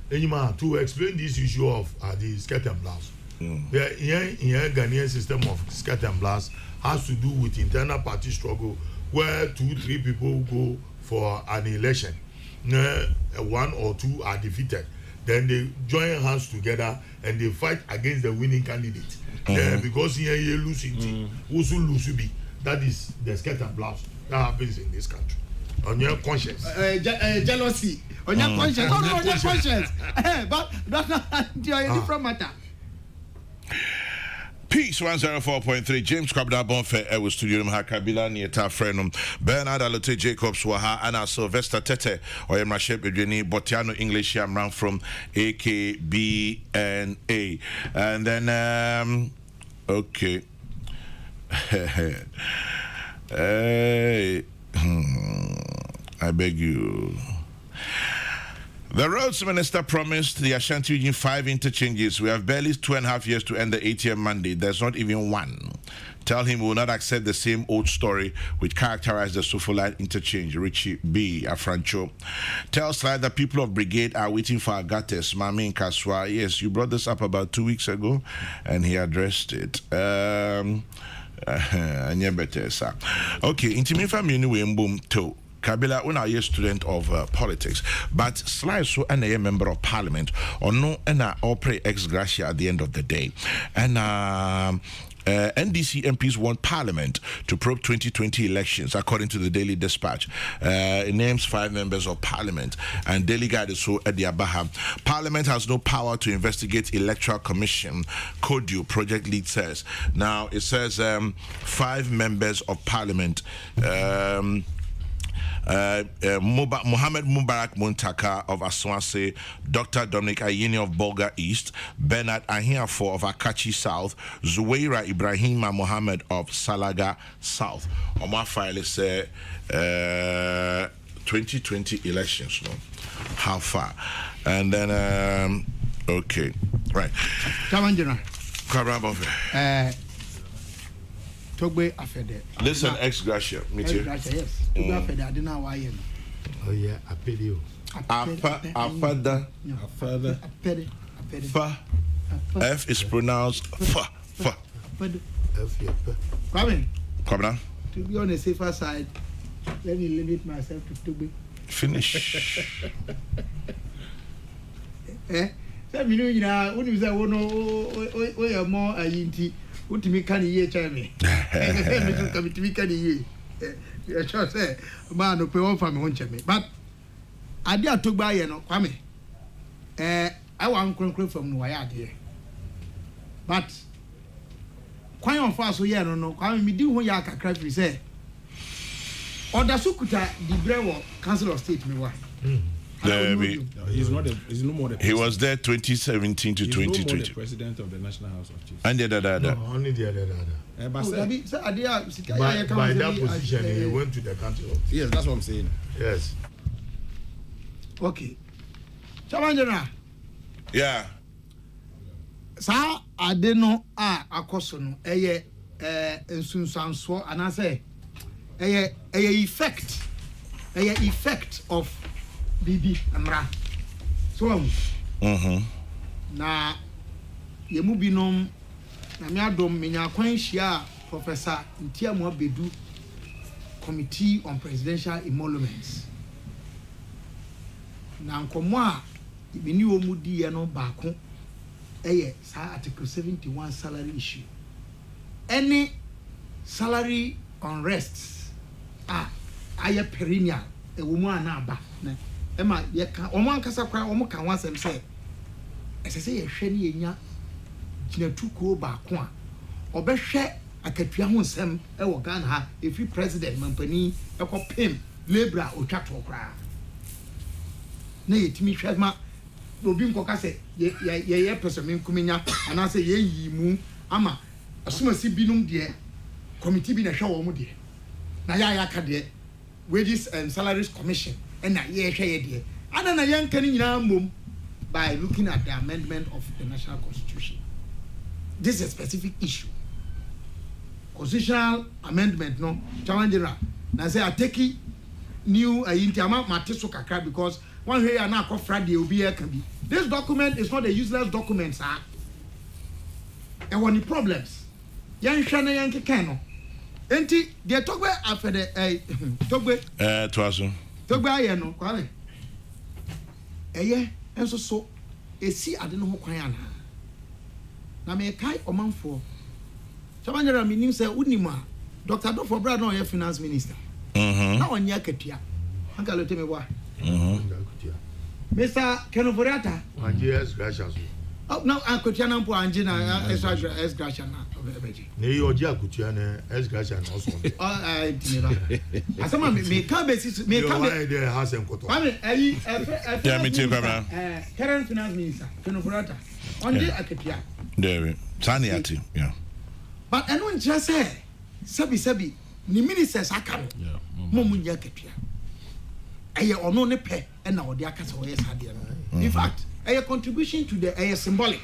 S3: To explain this issue of the skirt and blouse, Ghanaian system of skirt and blouse has to do with internal party struggle where 2-3 people go for an election, 1 or 2 are defeated, then they join hands together and they fight against the winning candidate. Because here you lose it, that is the skirt and blouse that happens in this country. On your conscience,
S4: jealousy. On your conscience, on your conscience. But that's not a different matter.
S1: Peace 104.3 James Kwabda Bonfe Ewo Studio Kabila Nieta Frenum Bernard Alote Jacobs Waha Anna Sylvester Tete Oyemra Shep Edwini Botiano English Yamran from AKBNA. And then okay. Hey. I beg you. The roads minister promised the Ashanti region 5 interchanges. We have barely 2.5 years to end the ATM mandate. There's not even one. Tell him we will not accept the same old story which characterized the Sofoline interchange. Richie B. Afrancho. Tell Slide that people of Brigade are waiting for Agates, Mami in Kaswa. Yes, you brought this up about 2 weeks ago and he addressed it. Okay, intimate family boom to Kabila, when I a student of politics, but Sly so and a member of parliament or no and I operate ex gratia at the end of the day. And NDC MPs want Parliament to probe 2020 elections, according to the Daily Dispatch. It names 5 members of Parliament, and Daily Guide is so at the Abaha. Parliament has no power to investigate Electoral Commission, CODU, project lead says. Now, it says 5 members of Parliament. Mohammed Mubarak Muntaka of Aswase, Dr. Dominic Ayeni of Bolga East, Bernard Ahiafo of Akachi South, Zuwaira Ibrahima Mohammed of Salaga South. On my file, it's 2020 elections. No? How far? And then, okay, right.
S4: Togbe afede.
S1: Listen, ex gratia. Me too.
S4: Ex gratia, yes. Togbe afede. I don't know why you.
S3: Oh yeah, apedio.
S1: Afada.
S2: Further.
S4: Apede.
S1: Fa. F is pronounced fa. Fa.
S4: Apede.
S3: F yeah.
S4: Kwame.
S1: Kwabena.
S4: To be on the safer side, let me limit myself to Togbe.
S1: Finish.
S4: Say me know nyina, woni say wo no o ya mo ayinti. Utimi kan ye chame. Me tun ka bitimi kan ye. Ya cho say man no pe won fa me won chame. But ade atogba ye no Kwame. I wan konkre from no ya ade. But kwan on fa so ye no Kwame mi di ho ya kakra fi say Oda Sukuta di brewo Council of State me wa.
S2: He's no more the
S1: He was there 2017 to 2020.
S2: No more the president of the National House of Chiefs.
S1: And the
S3: No, only the other.
S2: By
S3: that position, he went to the council.
S2: Yes, that's what I'm saying.
S3: Yes.
S4: Okay. Chamanjana.
S1: Yeah.
S4: Sa ade no akoso no eye nsunsanso anase eye effect of BB amra. So na yemu binom na me adom menya kwan hia Professor Ntiamu Abedu Committee on Presidential Emoluments. Na nkomo a ibini omudi ye no baako sa Article 71 salary issue. Any salary unrests aye perennial ewomu anaba na ema ye ka omo ankasa kwa omo kan wasem say esese ye hwe ne yenya ginatuko baako a obehwe akatua ho nsem ewo Ghana ha efi president mampani ekopem labor otwato kra na yetimi hwema obi nkoka se ye person menkuminya ana se ye yimu ama asumasi binum de committee bi na hwe wo mu de na ya ka de wages and salaries commission and na ye hwe ye de ana na yanka ni nyina mom by looking at the amendment of the national constitution. This is a specific issue. Constitutional amendment no challenge na say I take new intiama mateso kakra because one way na ko Friday obi e can be. This document is not a useless document, sir. And when the problems yan hwe na yan keka no enti they talk about after the togbe togbe aye no kwale eye enso so esi ade no ho kwan ana na me kai omanfo Chabanyara minim say unima Dr. Dofo Brad no ye finance minister na onye akatua anka lote me wa Mr. Kenoforata
S3: Yes, gracias.
S4: Oh no akatua na mpo anje na extra gratia na obeji
S3: Ne yo ji akutua na gracia na also.
S4: Dineba asama me ka besi me ka be
S3: there has enkoto.
S4: I mean
S1: yeah, me too, Kwabena.
S4: Current finance minister Kenoforata onje akatua
S1: There Tani ati, yeah.
S4: But I don't just say sabi ni ministers aka mo munya akatua eye ono ne pe na odi aka so yes ade no. In fact a contribution to the symbolic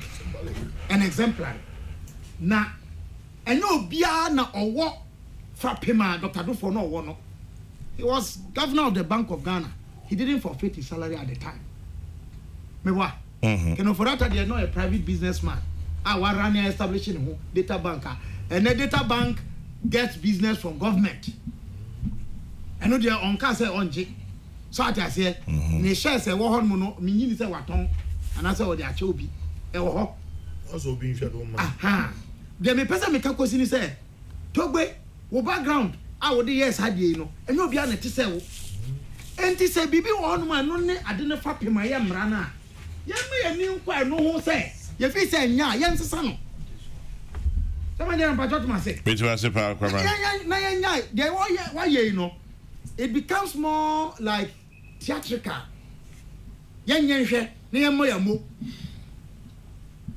S4: and exemplary na enyo bia na owo fra pema Dr. Dufo no owo no. He was governor of the Bank of Ghana. He didn't forfeit his salary at the time. Me wa Kenoforata they no a private businessman our running establishing data banker and the data bank gets business from government and no they on can say onje so I say ne share say wo hon mu no minyi say waton and I say wo dey ache obi e wo ho
S3: Also being shadow man.
S4: the me person make a question say Togbe wo background a wo de yes hadie no enyo bia na te say wo enti say bibi wo no ma no ne ade ne fa pema ye mra na ye me ye ni nkwa no ho say ye fi say nya ye nsesa no sama je na patrot ma say
S1: me to say pa kwa
S4: na ye nya de wo ye no it becomes more like theatrical ye nyenhwe na ye mo ya mo.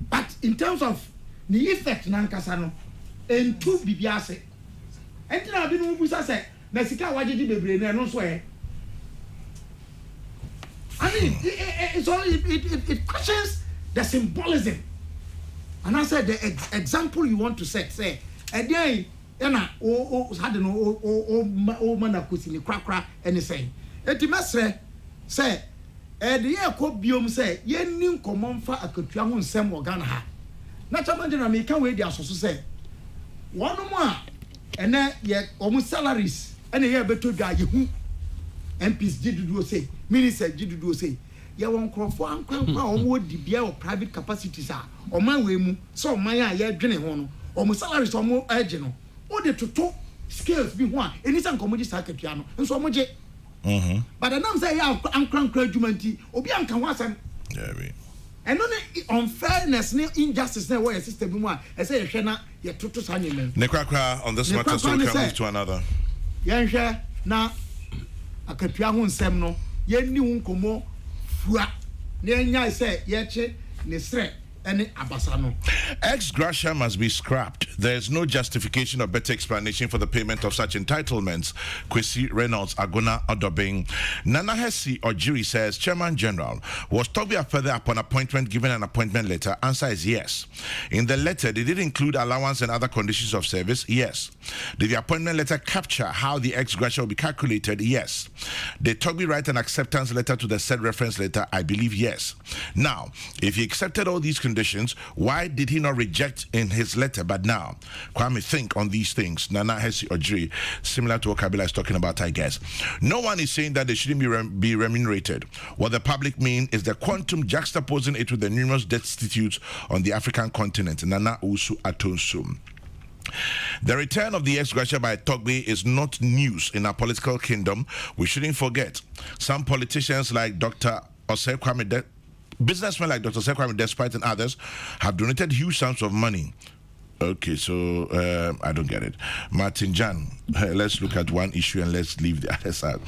S4: But in terms of the effect nankasa no entu bibia se enti na bi no busa se na sika wajeji bebre na no so I mean it questions the symbolism, and I said the example you want to set say again na had no o mana kusini krakra anything enti mesre say the year ko biom say ye nin komon fa akatua ho nsem organ ha na chamanje na me kan we dia soso say one mo a ene ye omu salaries ene ye beto dwa ye hu MPs gidudu say minister gidudu say ye won krofo ankwankwa omo di bia o private capacities a oman we mu so oman a ye dwene ho no omu salaries omo age no o de toto skills bi ho a eni san komo di sa akatua no nso omo je. But the name say ya ankran jumanti obi anka ho asem.
S1: Yeah, we.
S4: And no unfairness ne injustice na where system bi mu a e say ye hwe na ye toto sa nyem.
S1: Ne kwakwa on this matter so we can move to another.
S4: Ye hwe na akatua ho nsem no ye ni hu nkomo fua ne nya say ye che ne sre ene abasa no.
S1: Ex gratia must be scrapped. There is no justification or better explanation for the payment of such entitlements. Kwesi Reynolds Agona Odobing. Nana Hesi Ojiri says, Chairman General, was Tobia further upon appointment given an appointment letter? Answer is yes. In the letter, did it include allowance and other conditions of service? Yes. Did the appointment letter capture how the ex gratia will be calculated? Yes. Did Toby write an acceptance letter to the said reference letter? I believe yes. Now, if he accepted all these conditions, why did he not reject in his letter? But now, Kwame, think on these things. Nana Hesi Ojiri, similar to what Kabila is talking about, I guess. No one is saying that they shouldn't be remunerated. What the public mean is the quantum juxtaposing it with the numerous destitutes on the African continent. Nana Usu Atonsu. The return of the ex gratia by Togbe is not news in our political kingdom. We shouldn't forget. Some politicians like Dr. Osei Kwame, businessmen like Dr. Sekwame Despite and others have donated huge sums of money. Okay, so I don't get it. Martin Jan, let's look at one issue and let's leave the other side.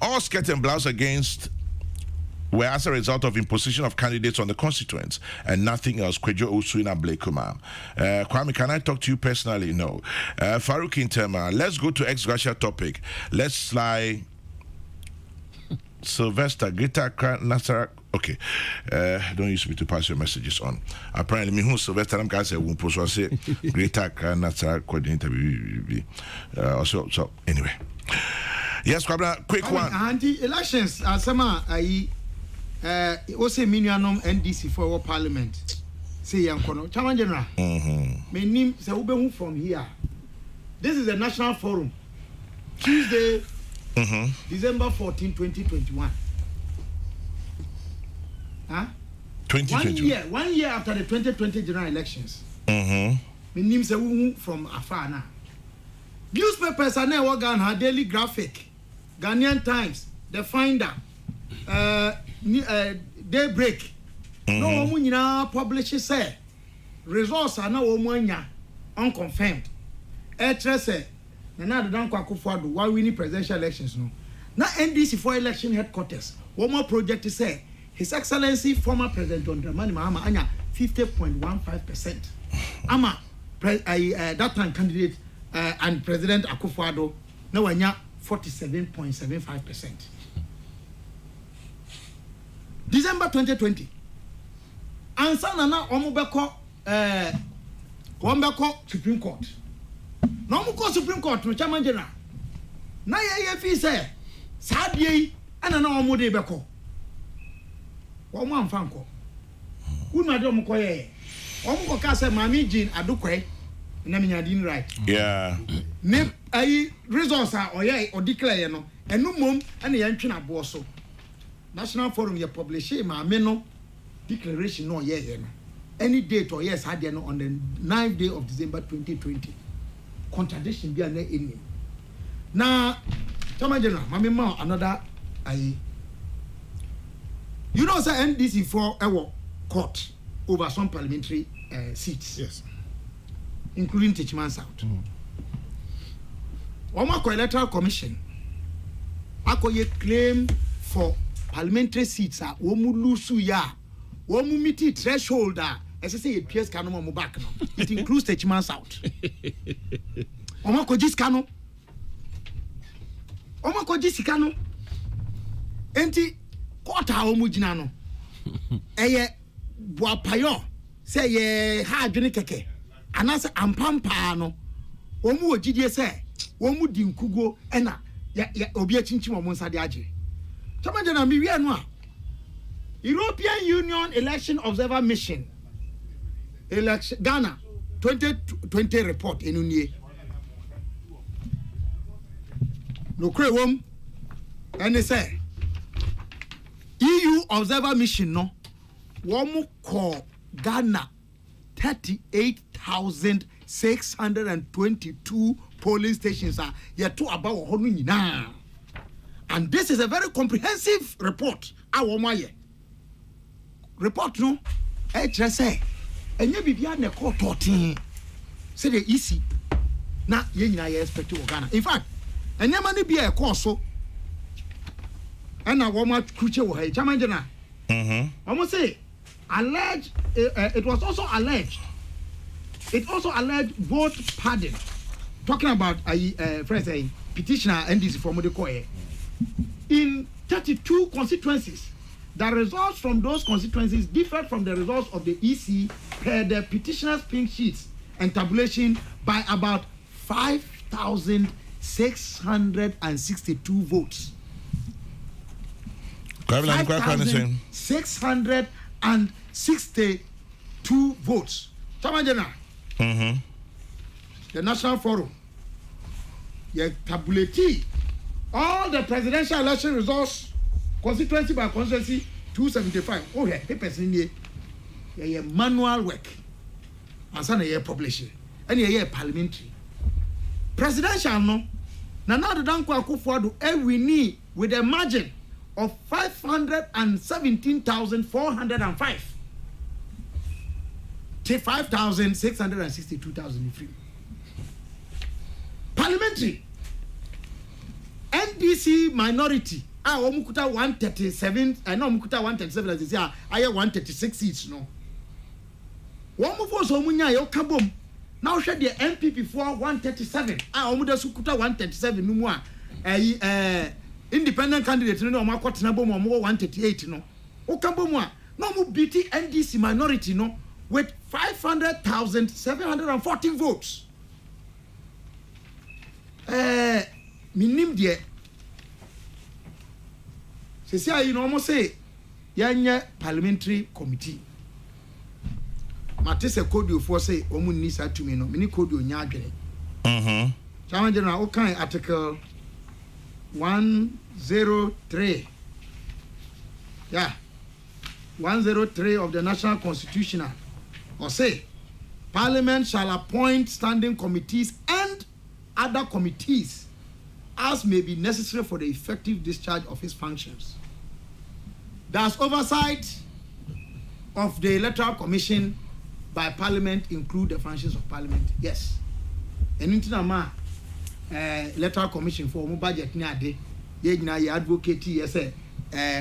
S1: All skirt and blouse against were as a result of imposition of candidates on the constituents and nothing else. Kwejo Osuina Blakuma. Kwame, can I talk to you personally? No. Farouk Intema, let's go to ex gratia topic. Let's slide Sylvester, Greta Nasara. Okay, don't use me to pass your messages on. Apparently, me who Sylvester, I'm going to say, won't post or say, Greta Nasara coordinator. So anyway, yes, Kwabra, quick one.
S4: Anti-elections, Sama, also minimum NDC for our parliament. Say, Yankono, Chairman General. My name is Ubemu from here. This is a national forum. Tuesday, December 14, 2021. Huh?
S1: 2020.
S4: 1 year after the 2020 general elections. My name is from Afana. Newspapers are now Ghana Daily Graphic, Ghanaian Times, The Finder, Daybreak. No one publishes say results are now unconfirmed. Say na don't Akufo-Addo why winning presidential elections no. Now NDC for election headquarters. One more project is say His Excellency former President John Dramani Mahama anya 50.15%. Ama that time candidate and President Akufo-Addo now anya 47.75%. December 2020. Ansa na omubeko Supreme Court. Na omuko Supreme Court no Chairman General. Na ye fi say sadie ana na omude beko. Wo mo amfa nko. Unu ade omuko ye. Omuko ka say Mami Jean Adukwe na menyadin right.
S1: Yeah.
S4: Ne resource a oye o declare ye no. Enu mom ana ye ntwe na bo so. National Forum ye publish Mami no declaration no ye no. any date or yes had on the 9th day of December 2020. Contradiction be in now. Chama General, Mamma, another you know, sir, NDC for our court over some parliamentary seats.
S2: Yes.
S4: Including Teachman South. Omako Electoral Commission. Akoye claim for parliamentary seats are womu lusu ya. Womu miti threshold as I say it appears kano mo back now. It includes Teachman South. Omako jiskano. Omako jisikano. Enti kota omu jina no. Eye boapayo say ye ha adwene keke. Anase ampampa no. Omu ogidie say omu di nkugo ena ya obi achinchim omu nsade age. Chama na mi wi anu a European Union Election Observer Mission election Ghana 2020 report enunie. No kre wom ene say EU Observer Mission no womu call Ghana 38,622 polling stations are yet to about now. And this is a very comprehensive report. Report no say and you be on the court 14 say the easy na ye nyina ye expect to Ghana. In fact, and your money be a course so and na woman kuche wo he chamangena almost say alleged it was also alleged vote pardon talking about friends petitioner NDC from the court in 32 constituencies. The results from those constituencies differed from the results of the EC per the petitioner's pink sheets and tabulation by about 5,662 votes. 5,662 votes. The National Forum. Tabulate all the presidential election results constituency by constituency 275. Oh yeah, papers in here. Yeah, manual work. And some yeah publishing. And yeah parliamentary. Presidential no. Now the Danko Akufo-Addo every knee with a margin of 517,405 to 5,662,003. Parliamentary NDC minority omukuta 137 no omukuta 137 as say aye 136 seats no wo mu force omunya ye kabom na wo hwe de MPP for 137 omuda sukuta 137 no mu independent candidate no omakotena bom omo 138 no wo kabom na omu beat NDC minority no with 500,714 votes. Minim de say you know almost say yanya parliamentary committee matese code for say omu ni sa tumi no mini code onya adwene Chairman General okay article 103 103 of the National Constitution or say Parliament shall appoint standing committees and other committees as may be necessary for the effective discharge of his functions. Does oversight of the Electoral Commission by Parliament include the functions of Parliament? Yes. And into the Electoral Commission for budget ni ade ye nyina ye advocate yes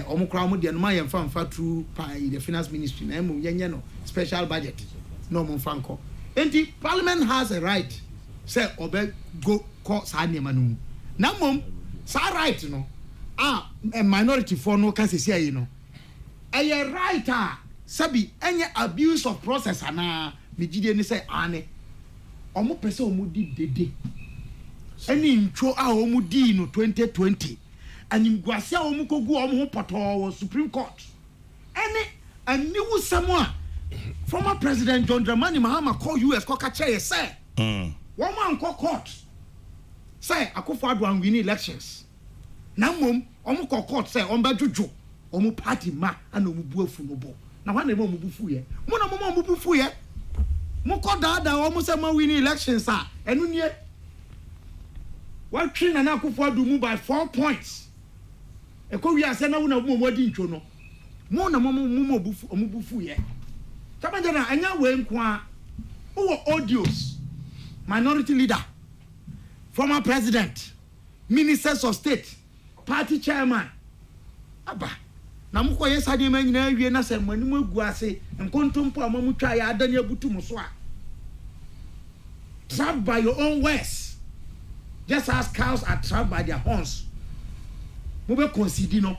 S4: omo kra mo de no ma ye mfa through the finance ministry na emu yenye no special budget no mo mfa nko. Enti Parliament has a right say obe go call sa nema no na mom sa right no a minority for no can say you know a right sabi any abuse of process ana megide ni say ane omo pese omo di dede any intro a omo di no 2020 animguase a omo kogu omo poto Supreme Court any aniwu samwa former President John Dramani Mahama call US ko ka che say one man call court say Akufo-Addo and win elections na mom omo call court say on ba jojo omo party ma and omo buafu no bo na hwan na mo bufu ye mo na mo bufu ye mo ko da o mo se ma win elections a enu nie what train na akufo adu mu by 4 points e ko wi ase na wo na mo di ntwo no mo na mo bufu ye tabanja na anya we nko a wo audios minority leader former president ministers of state party chairman aba na mo ko yesa de man nyina awie na se manim agu ase nkontompo amamu twa ya adane abutu mo so a trapped by your own words just as cows are trapped by their horns mo be concede no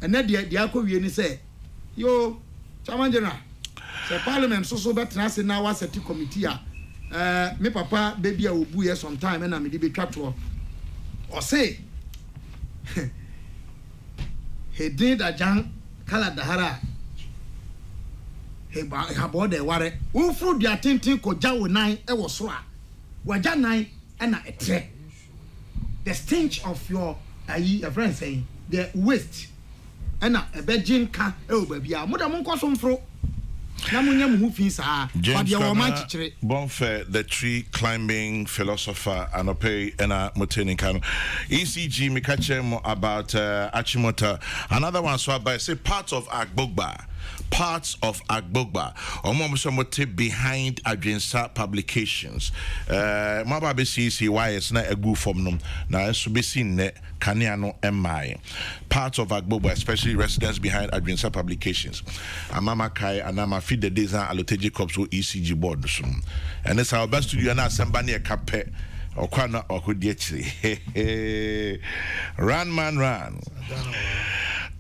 S4: ene de akowie ni say yo chairman general say parliament so betra se na wa set committee a me papa baby a obu ye sometime na me de betwa to o say he did a jang kala dahara he about the ware wo fru dia tintin ko jawo nan e wo so a waja nan e na etre the stench of your a friend saying the waste e na e begin ka e o ba bia mo da mo nko so mfro na mo nya mo hu fi sa ba dia wo ma chichire
S1: bonfe the tree climbing philosopher anope ena moteni kan ECG me catch him about Achimota another one so by say parts of Agbogba omo behind Adwensa publications maba be CCYS na egu form no na so be seen ne kanea no MI parts of Agbogba especially residents behind Adwensa publications amama kai anama feed the days and allotage corps or ECG board so and it's our best studio na assemble ne kape okwana okudi run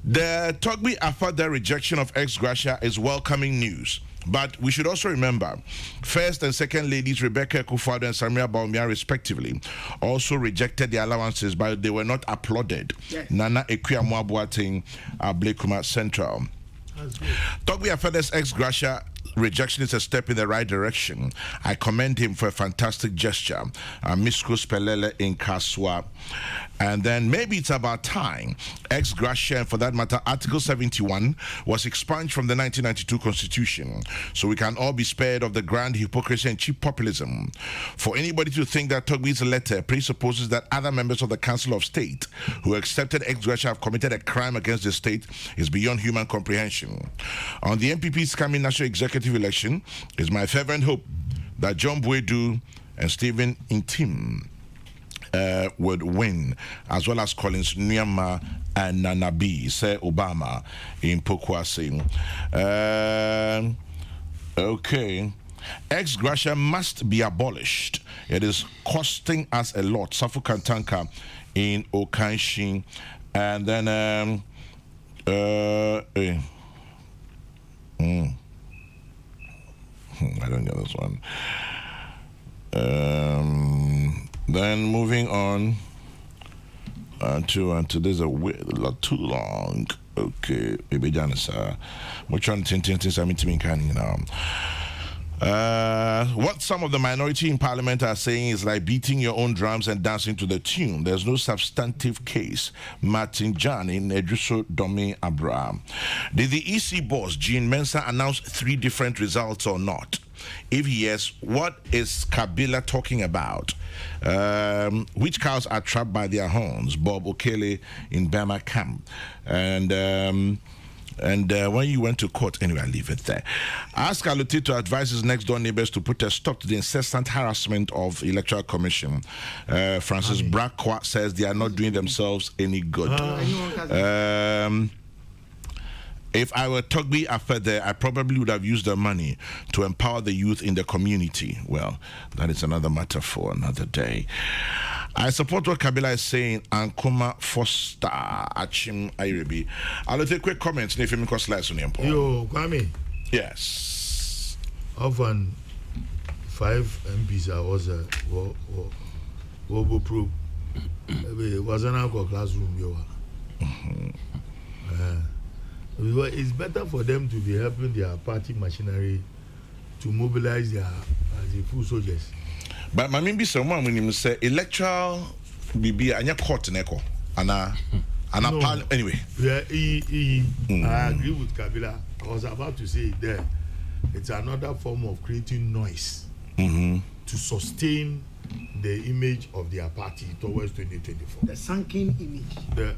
S1: The Togbi Afada rejection of ex gratia is welcoming news. But we should also remember, first and second ladies Rebecca Kufado and Samia Baumia respectively also rejected the allowances, but they were not applauded. Yes. Nana Ekwia Mwabuating, Blekuma Central. Togbi Afada's ex gratia rejection is a step in the right direction. I commend him for a fantastic gesture. Miskus Pelele in Kaswa. And then maybe it's about time. Ex gratia, and for that matter, Article 71 was expunged from the 1992 Constitution, so we can all be spared of the grand hypocrisy and cheap populism. For anybody to think that Togbi's letter presupposes that other members of the Council of State who accepted ex gratia have committed a crime against the state is beyond human comprehension. On the MPP's coming national executive election, it's my fervent hope that John Boedu and Stephen Intim would win, as well as Collins Nyama and Nanabi, say Obama in Pokwasi. Okay. Ex gratia must be abolished. It is costing us a lot. Safu Kantanka in Okanshin. And then I don't get this one. Then moving on to this a lot too long. Okay, baby Janissa. Which one things I mean to me now. What some of the minority in parliament are saying is like beating your own drums and dancing to the tune. There's no substantive case. Martin Jani, Nedruso Domi Abraham. Did the EC boss, Jean Mensah, announce 3 different results or not? If yes, what is Kabila talking about? Which cows are trapped by their horns? Bob Okele in Bama camp. And when you went to court, anyway, I'll leave it there. Ask Aluti to advise his next door neighbors to put a stop to the incessant harassment of Electoral Commission. Francis Brakwa says they are not doing themselves any good. If I were Togbi Afede, I probably would have used the money to empower the youth in the community. Well, that is another matter for another day. I support what Kabila is saying. Ankuma Foster Achim Iribi. I'll take quick comments. If you make us slice on the important.
S3: Yo, Kwame.
S1: Yes.
S3: Often 5 MPs I was a proof. It was an alcohol classroom. It's better for them to be helping their party machinery to mobilize their full soldiers.
S1: But my maybe someone when you say electoral BB anya court neko ana And anyway.
S3: Yeah, I agree with Kabila. I was about to say it there. It's another form of creating noise to sustain the image of their party towards 2024.
S4: The sunken image.
S3: The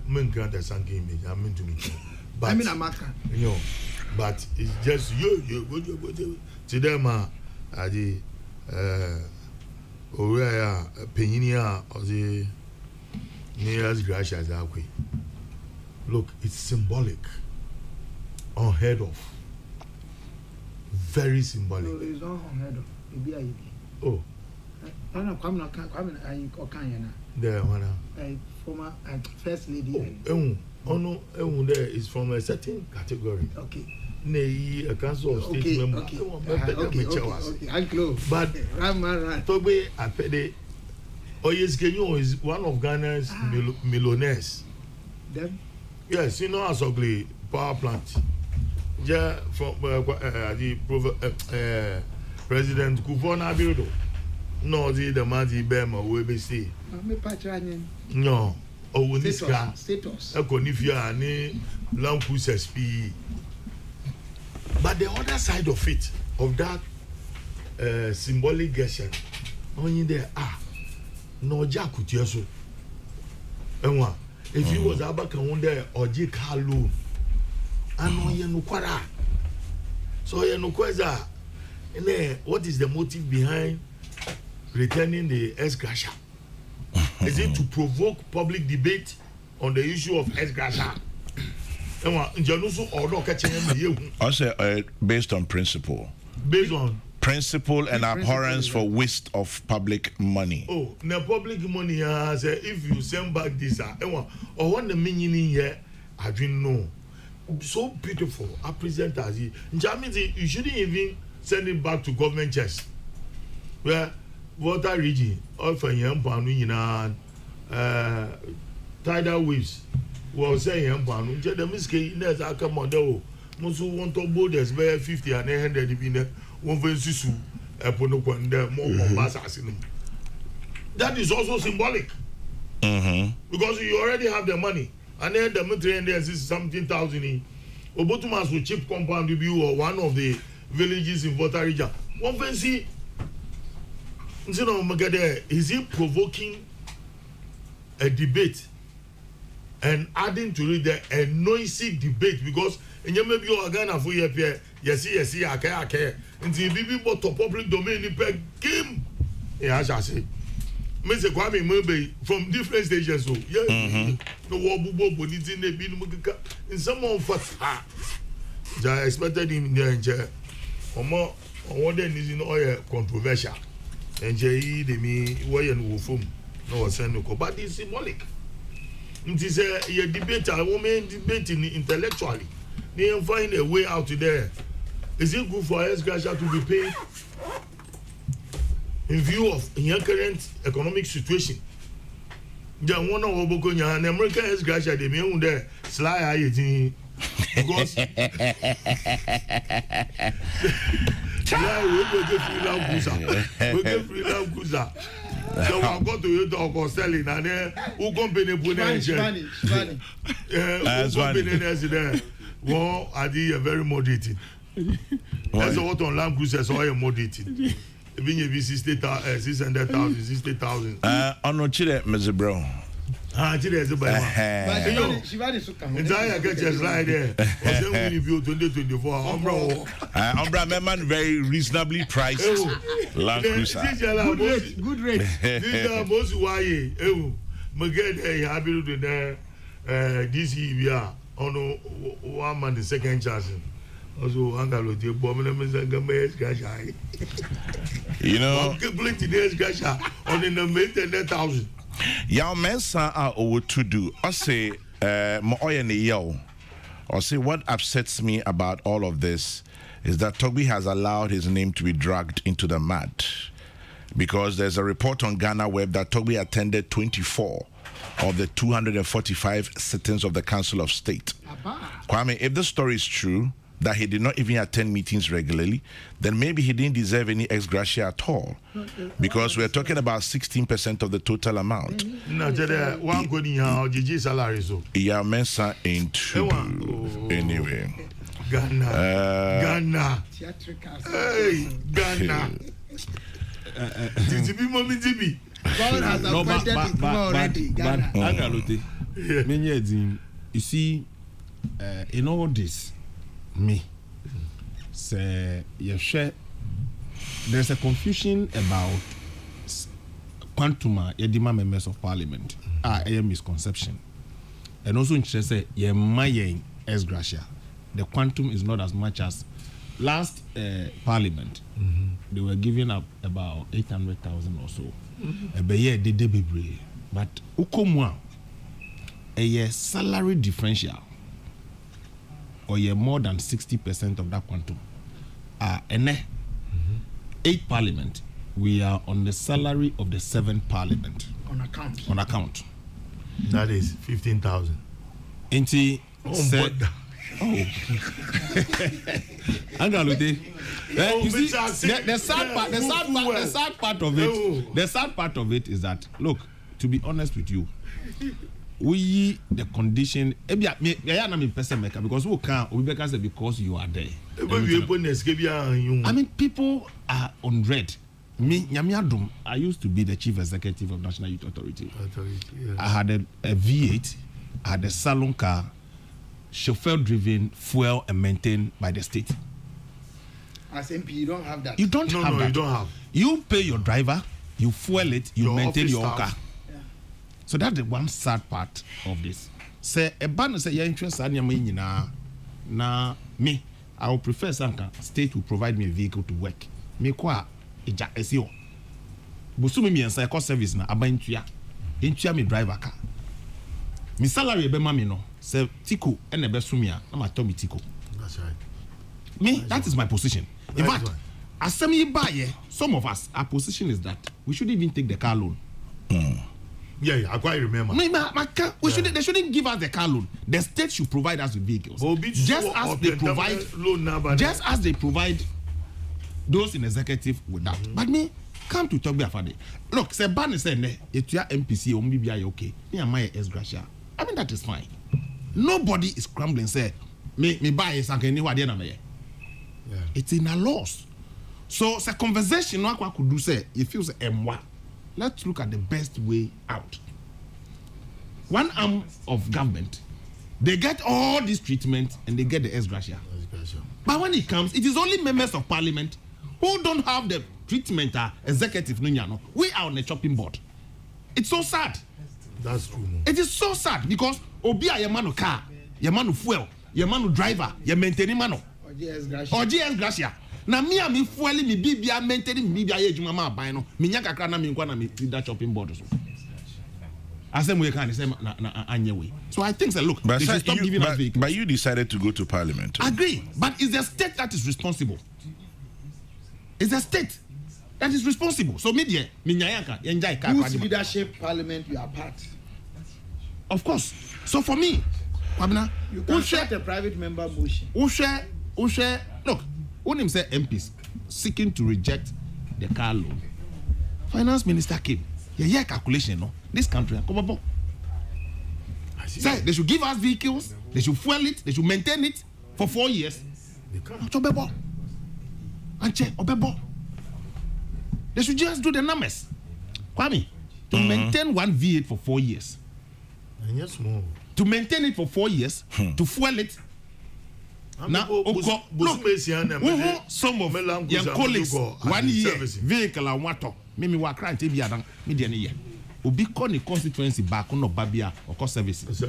S3: sunken image. I mean to me. But
S4: I mean, Amaka.
S3: You know, but it's just you to them the Peninia or the nearest gratia as look, it's symbolic, unheard of, very symbolic.
S4: No, it's not unheard of.
S3: Oh,
S4: no, Kwame
S3: there one.
S4: Former first lady.
S3: Oh no, there is from a certain category.
S4: Okay.
S3: Nay, a council of state member.
S4: Okay. I'm close.
S3: But
S4: Ram.
S3: Tobe Apede Oyeskenyo is one of Ghana's millionaires.
S4: Them?
S3: Yes, you know, as ugly power plant. Yeah, from the President Kufona Abiyodo. No, the man the Bema will be see. No. Oh, this guy.
S4: Status.
S3: Ekonifia ni Lamkus SP. But the other side of it, of that symbolic gesture, only there no Jakutieso. And if he was Abakan there or J. Carlo, and no Yanukwara. So Yanukweza, and then what is the motive behind returning the ex-gratia? Is it to provoke public debate on the issue of ex-gratia?
S1: I say based on principle.
S3: Based on
S1: principle and abhorrence for waste of public money.
S3: Oh, the public money say if you send back this or what the meaning here, I didn't know. So beautiful. I present as it. You shouldn't even send it back to government chest. Where water region, all for young tidal waves. Well, say young the mistake there's a come on there. Most who want to board as 50 and 100 in one versus that is also symbolic. Because you already have the money and then the military and there's something thousand in Obotumas will cheap compound you or one of the villages in Volta region. One fancy is he provoking a debate and adding to it a noisy debate because and you may be organ for your peer, yes, okay. Until people to public domain in per game. Yeah, I shall say. Mr. Kwame Mube from different stations. So, yeah, no wabu bonita in the bin in some of us. I expected him there in chair. Or more, or what then is in oil controversial. And Jay, the me, way and wofum, no senoko, but it's symbolic. It is a debate, a woman debating intellectually. They find a way out there. Is it good for ex-gratia to be paid in view of your current economic situation? The one of Obokonya and American ex-gratia, they may there sly because we get free love cruiser. So I got to you talk or selling and then who company put in Spanish. There. Well, I did a very moderated. That's what on Land Cruisers or a moderated. Even if it's 600,000, 60,000.
S1: On no chile, Mr. Brown.
S3: Chile is a entire get your slide there. Was then we built 2024.
S1: Umbra man very reasonably priced Land Cruiser.
S4: Good rate.
S3: These are most why Maged a habit to the this year. On one man the second chance. Also, Angalo, the abominable
S1: you know,
S3: on the number 10,000.
S1: Young men are over to do. I say, or say, what upsets me about all of this is that Toby has allowed his name to be dragged into the mud. Because there's a report on Ghana Web that Toby attended 24 of the 245 sittings of the Council of State. Kwame, if the story is true, that he did not even attend meetings regularly, then maybe he didn't deserve any ex gratia at all. Because we're talking about 16% of the total amount.
S3: No, one good in your GG salary. So,
S1: yeah, Mensa ain't true. Anyway,
S3: Ghana. Hey, Ghana. TTB.
S4: God has appointed it already. Ghana.
S2: You see, in all this, me say there's a confusion about quantum edema members of parliament. A misconception, and also interested ex gratia. The quantum is not as much as last parliament. They were giving up about 800,000 or so. But ukomwa a salary differential or more than 60% of that quantum. And 8 parliament, we are on the salary of the 7th parliament.
S4: On account.
S2: On account.
S3: That is 15,000.
S2: Inti said, you see, the sad part of it is that, look, to be honest with you, we the condition because we can't because you are there. I mean, people are on red. Me, I used to be the chief executive of National Youth Authority.
S3: Yes.
S2: I had a V8, I had a salon car, chauffeur-driven, fuel and maintained by the state.
S4: As MP, you don't have that.
S2: You don't have that.
S3: You don't have.
S2: You pay your driver, you fuel it, you maintain your
S3: staff.
S2: car. Yeah. So that's the one sad part of this. Say a ban say your interest na me. I would prefer Sanka state will provide me a vehicle to work. Me kwa eja esio. Busumi mi ensa cost service na abantua. Entua me driver car. Me salary be mami no. Say tiko ene be sumia na ma to me tiko.
S3: That's right.
S2: Me, that is my position. In fact, as some of us, our position is that we shouldn't even take the car loan.
S3: Yeah, I quite remember.
S2: They shouldn't give us the car loan. The state should provide us with vehicles. Just as they provide those in executive with that. But me, come to talk about it. Look, say ban say it's your MPC or maybe okay. Me and my ex gratia. I mean that is fine. Nobody is scrambling. Say me buy something anywhere there na me. Yeah. It's in a loss. So it's a conversation no one could do say it feels M1. Let's look at the best way out. One arm of government, they get all this treatment and they get the ex gratia. But when it comes, it is only members of parliament who don't have the treatment executive. We are on the chopping board. It's so sad.
S3: That's true.
S2: It is so sad because Obia your man of car, your man of fuel, your man of driver, your maintaining man. Or GS Gracia. Na me fueli me bibia maintaining me bibia ejuma ma ban no. Me nya kakra na me nkwa na me that shopping board so. Asem we can say na anyewe. So I think look,
S1: but
S2: they should stop giving us vehicles.
S1: But you decided to go to parliament.
S2: Agree, but it's the state that is responsible. It's the state that is responsible. So media, me nyayanka enjoy car.
S4: Whose leadership parliament you are part?
S2: Of course. So for me, Pabna,
S4: you can start a private member motion.
S2: Look, when him say MPs seeking to reject the car loan, finance minister came. Yeah, calculation, no. This country, come say they should give us vehicles, they should fuel it, they should maintain it for 4 years. They should just do the numbers. Kwame, to maintain one V8 for 4 years.
S3: And yes, more.
S2: To maintain it for 4 years, to fuel it. Now, look, some of your colleagues, 1 year vehicle and water. Mimi wa cry to be a media year. Ubi koni constituency back on Babia or cost services.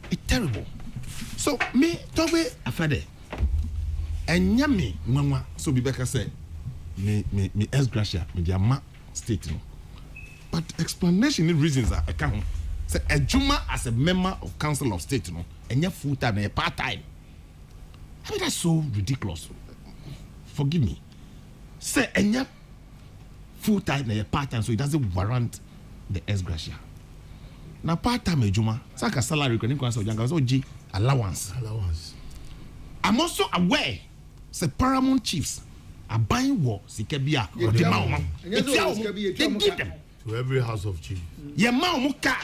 S2: It's terrible. So me tobe afade. And yami mama so Bibeka said me ex gratia me dia ma state no. But explanation and reasons are I can't say a Juma as a member of Council of State no and your full time and part time. I mean that's so ridiculous. Forgive me. Say and full time and part time, so it doesn't warrant the ex gratia. Now part time ejuma, saka salary can increase allowance. I'm also aware the paramount chiefs are buying war sikebia or the mama. They give them
S3: to every house of chief.
S2: Ye mama car.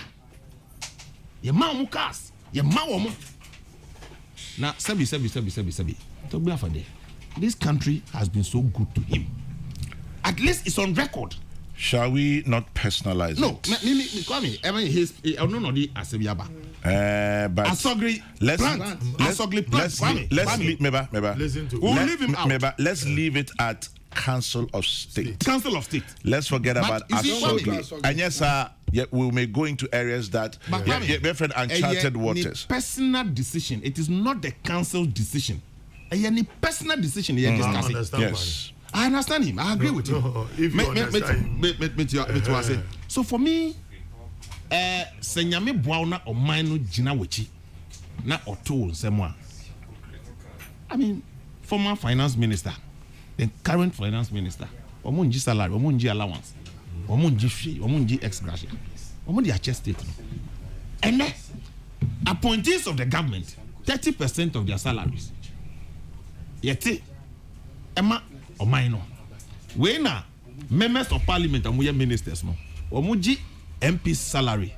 S2: Ye mama cars. Ye mama. Now, Sabi. To be for this country has been so good to him. At least it's on record.
S1: Shall we not personalize
S2: no,
S1: it?
S2: Me, call me. I mean, he's no the Asebiaba.
S1: But
S2: Asogli
S1: let's leave Meba.
S3: Listen to.
S2: We'll leave him out.
S1: Meba, let's leave it at Council of State.
S2: Council of State.
S1: Let's forget
S2: But
S1: about
S2: you see,
S1: Asogli. And yes, sir, we may go into areas that different uncharted waters.
S2: Personal decision. It is not the council's decision. Any personal decision here discussing.
S1: Yes.
S2: I understand him. I agree with him.
S3: If you understand him.
S2: So for me, Senyame Buauna or Mino Jinawichi, na Otto Semwa. I mean, former finance minister, the current finance minister, Omunji salary, Omunji allowance, Omunji fee, Omunji ex gratia, Omunji chest state. And then, appointees of the government, 30% of their salaries. Yet, Emma or minor. We na members of parliament and we are ministers no. Omuji MP salary.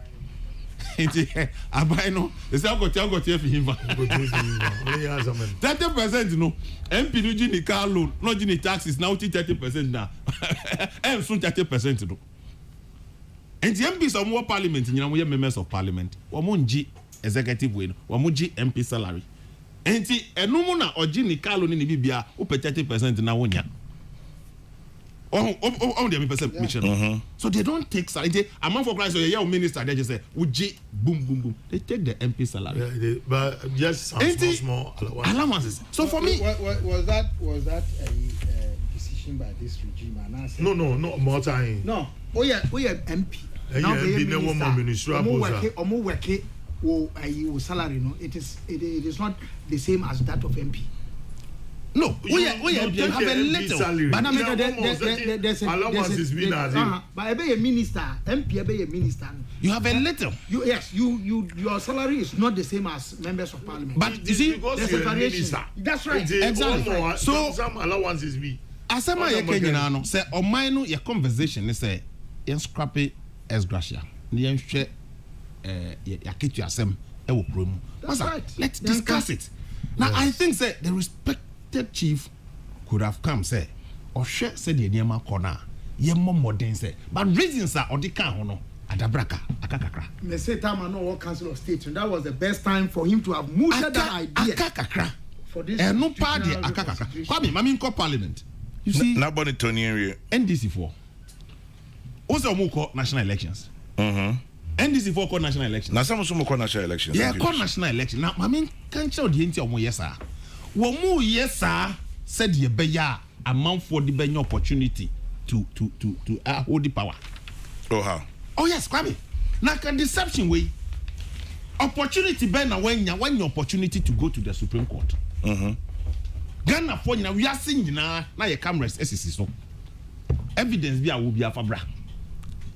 S2: Abaino, they say I got here for him. 30% no. MP no jini car loan, no jini taxes now 30% now. And soon 30% no. And the MPs of more parliament, you know, we are members of parliament. Omunji executive way, Omuji MP salary. And the enumuna or jini car loan in the Bibia, up 30% now one year. So they don't take salary. Among for Christ, your minister, they just say, Uji, boom. They take the MP salary.
S3: Yeah, but just some small
S2: allowances. So for me,
S4: was that a decision by this regime?
S3: No, more time.
S4: No. Oh yeah, MP.
S3: Now they minister.
S4: Salary. No, it is not the same as that of MP.
S2: No, we have a little.
S4: But there's
S3: allowances being added.
S4: But a minister, MP, a minister.
S2: You have a little.
S4: Your salary is not the same as members of parliament.
S2: But you see,
S3: there's a variation.
S4: That's right.
S2: Exactly.
S3: So some allowances be.
S2: Asema ye Kenya no say o mine your conversation say yen scrappy ex gratia. Yen hwe ya ketu asem e wo promu.
S4: That's right.
S2: Let's discuss it. Now I think say the respected chief could have come say or share said the niema corner. Ye more modern say. But reasons are or the can no adabraka akakakra.
S4: Me say time no work council of state and that was the best time for him to have moved that idea.
S2: Akakakra.
S4: For this
S2: no party akakakra. Kwame mami ko parliament. You see,
S1: nobody Tony area.
S2: NDC4. Also, we call national elections. NDC4 call national elections.
S1: Now, some call national elections.
S2: Yeah, call national elections. Now, I mean, can't show the entity of yes, sir. Womu yes, sir, said ye beya amount for the benny opportunity to hold the power.
S1: Oh, how?
S2: Oh, yes, Kwame. Now, can deception way opportunity ben when your opportunity to go to the Supreme Court. Ghana for now we are seeing now your cameras SCC so evidence be a will be a fabra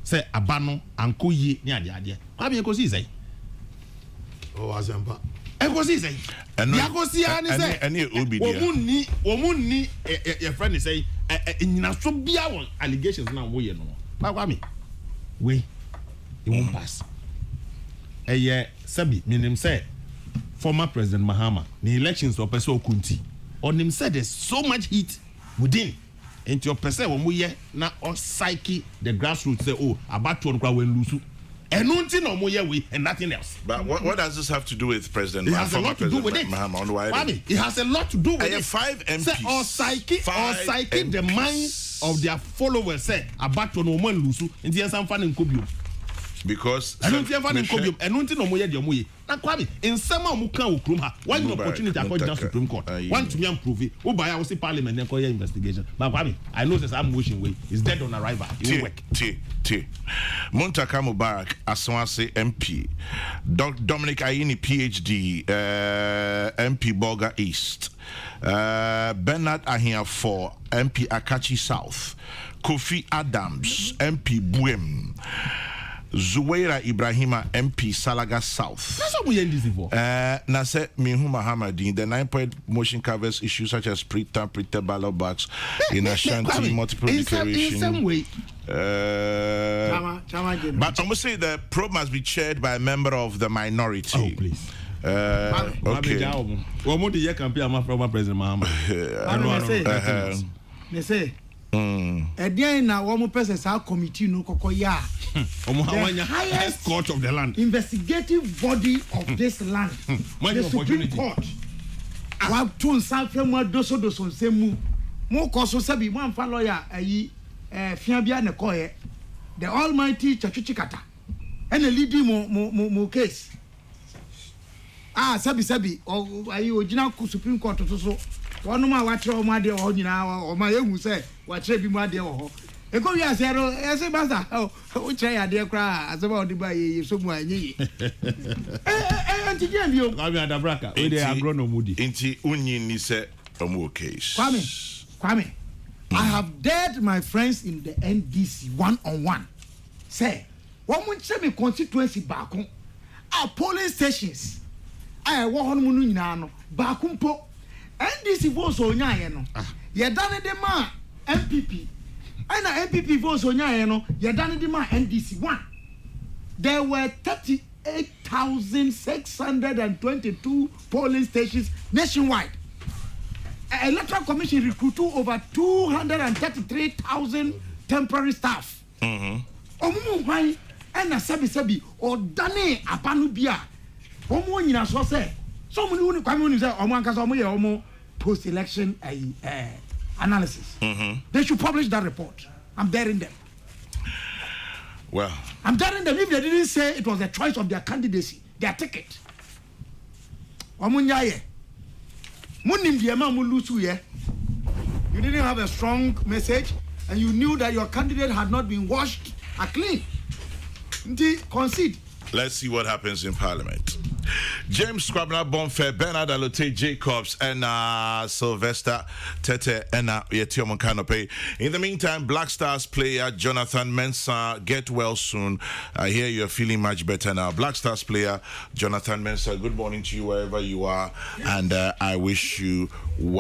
S2: say abano anko ye ni ade kwabe e ko si say
S3: oh azempa
S2: e ko si say ya ko si ani say
S1: any obi dia
S2: omunni your friend say nyina so bia won allegations na wo ye no kwame we it won't pass sabi minim say former President Mahama the elections or person okunti on him said there's so much heat within into your person when we na or psyche the grassroots say oh about to when lose and nothing no more we and nothing else.
S1: But what does this have to do with President Mahama?
S2: It has a lot to do with it. It has a lot to do with it.
S1: 5 MPs.
S2: Say or psyche the minds of their followers say about to no man lose in the some fun in Kobium.
S1: Because
S2: I don't have any Kobium and nothing no more yet your way. Now Kwame in some muka ukruma one opportunity to go down Supreme Court. One to me improve it. Oh by I will see Parliament and call your investigation. But Kwame, I know that I'm wishing way is dead on arrival. It will work.
S1: Muntaka Mubarak Aswase MP Dominic Ayini PhD MP Bolga East Bernard Ahiafo MP Akachi South Kofi Adams MP Buem Zuwaira Ibrahima MP Salaga South.
S2: That's what we NDC for.
S1: Now say Minhu Mahamadin, the 9-point motion covers issues such as pre-term, ballot box in Ashanti, multiple declaration.
S4: In some way.
S1: But I'm gonna say the probe must be chaired by a member of the minority.
S2: Oh, please.
S1: Okay.
S2: Well, more the year campaign I'm from President Mahama.
S4: They say. Again, now one more person say committee no kokoya. The highest
S2: court of the land,
S4: investigative body of this land, the Supreme Court. Wa tun san fe mo doso nsemu. Mo ko so se bi mo amfa lawyer ayi fia bia ne ko ye. The almighty chachuchikata. And the leading mo case. Sabi ayi original Supreme Court so. One ma watch all my dear or my young say, what should be my dear or a go ya zero as a master. Oh, which I dear cry as about the buy somewhere. And you,
S2: I'm at the bracket. They are grown or moody.
S1: Inti Union is a more case.
S4: Kwame, I have dared my friends in the NDC one-on-one. Say, one would say me constituency back on our polling stations. I want Mununano, Bakumpo. NDC votes on no. You done the man MPP. And MPP votes on no. You done the man NDC 1. There were 38,622 polling stations nationwide. Electoral Commission recruited over 233,000 temporary staff. Omu why and a sabi or dane abanubia. Omu nyina so say. So many who come say omo anka so omo post-election analysis. They should publish that report. I'm daring them.
S1: Well,
S4: I'm daring them if they didn't say it was the choice of their candidacy, their ticket. You didn't have a strong message and you knew that your candidate had not been washed clean. Concede.
S1: Let's see what happens in Parliament. James Squabner Bonfair, Bernard Alote Jacobs, and Sylvester Tete and Yetiomon Kanope. In the meantime, Black Stars player Jonathan Mensah, get well soon. I hear you're feeling much better now. Black Stars player Jonathan Mensah, good morning to you wherever you are, and I wish you well.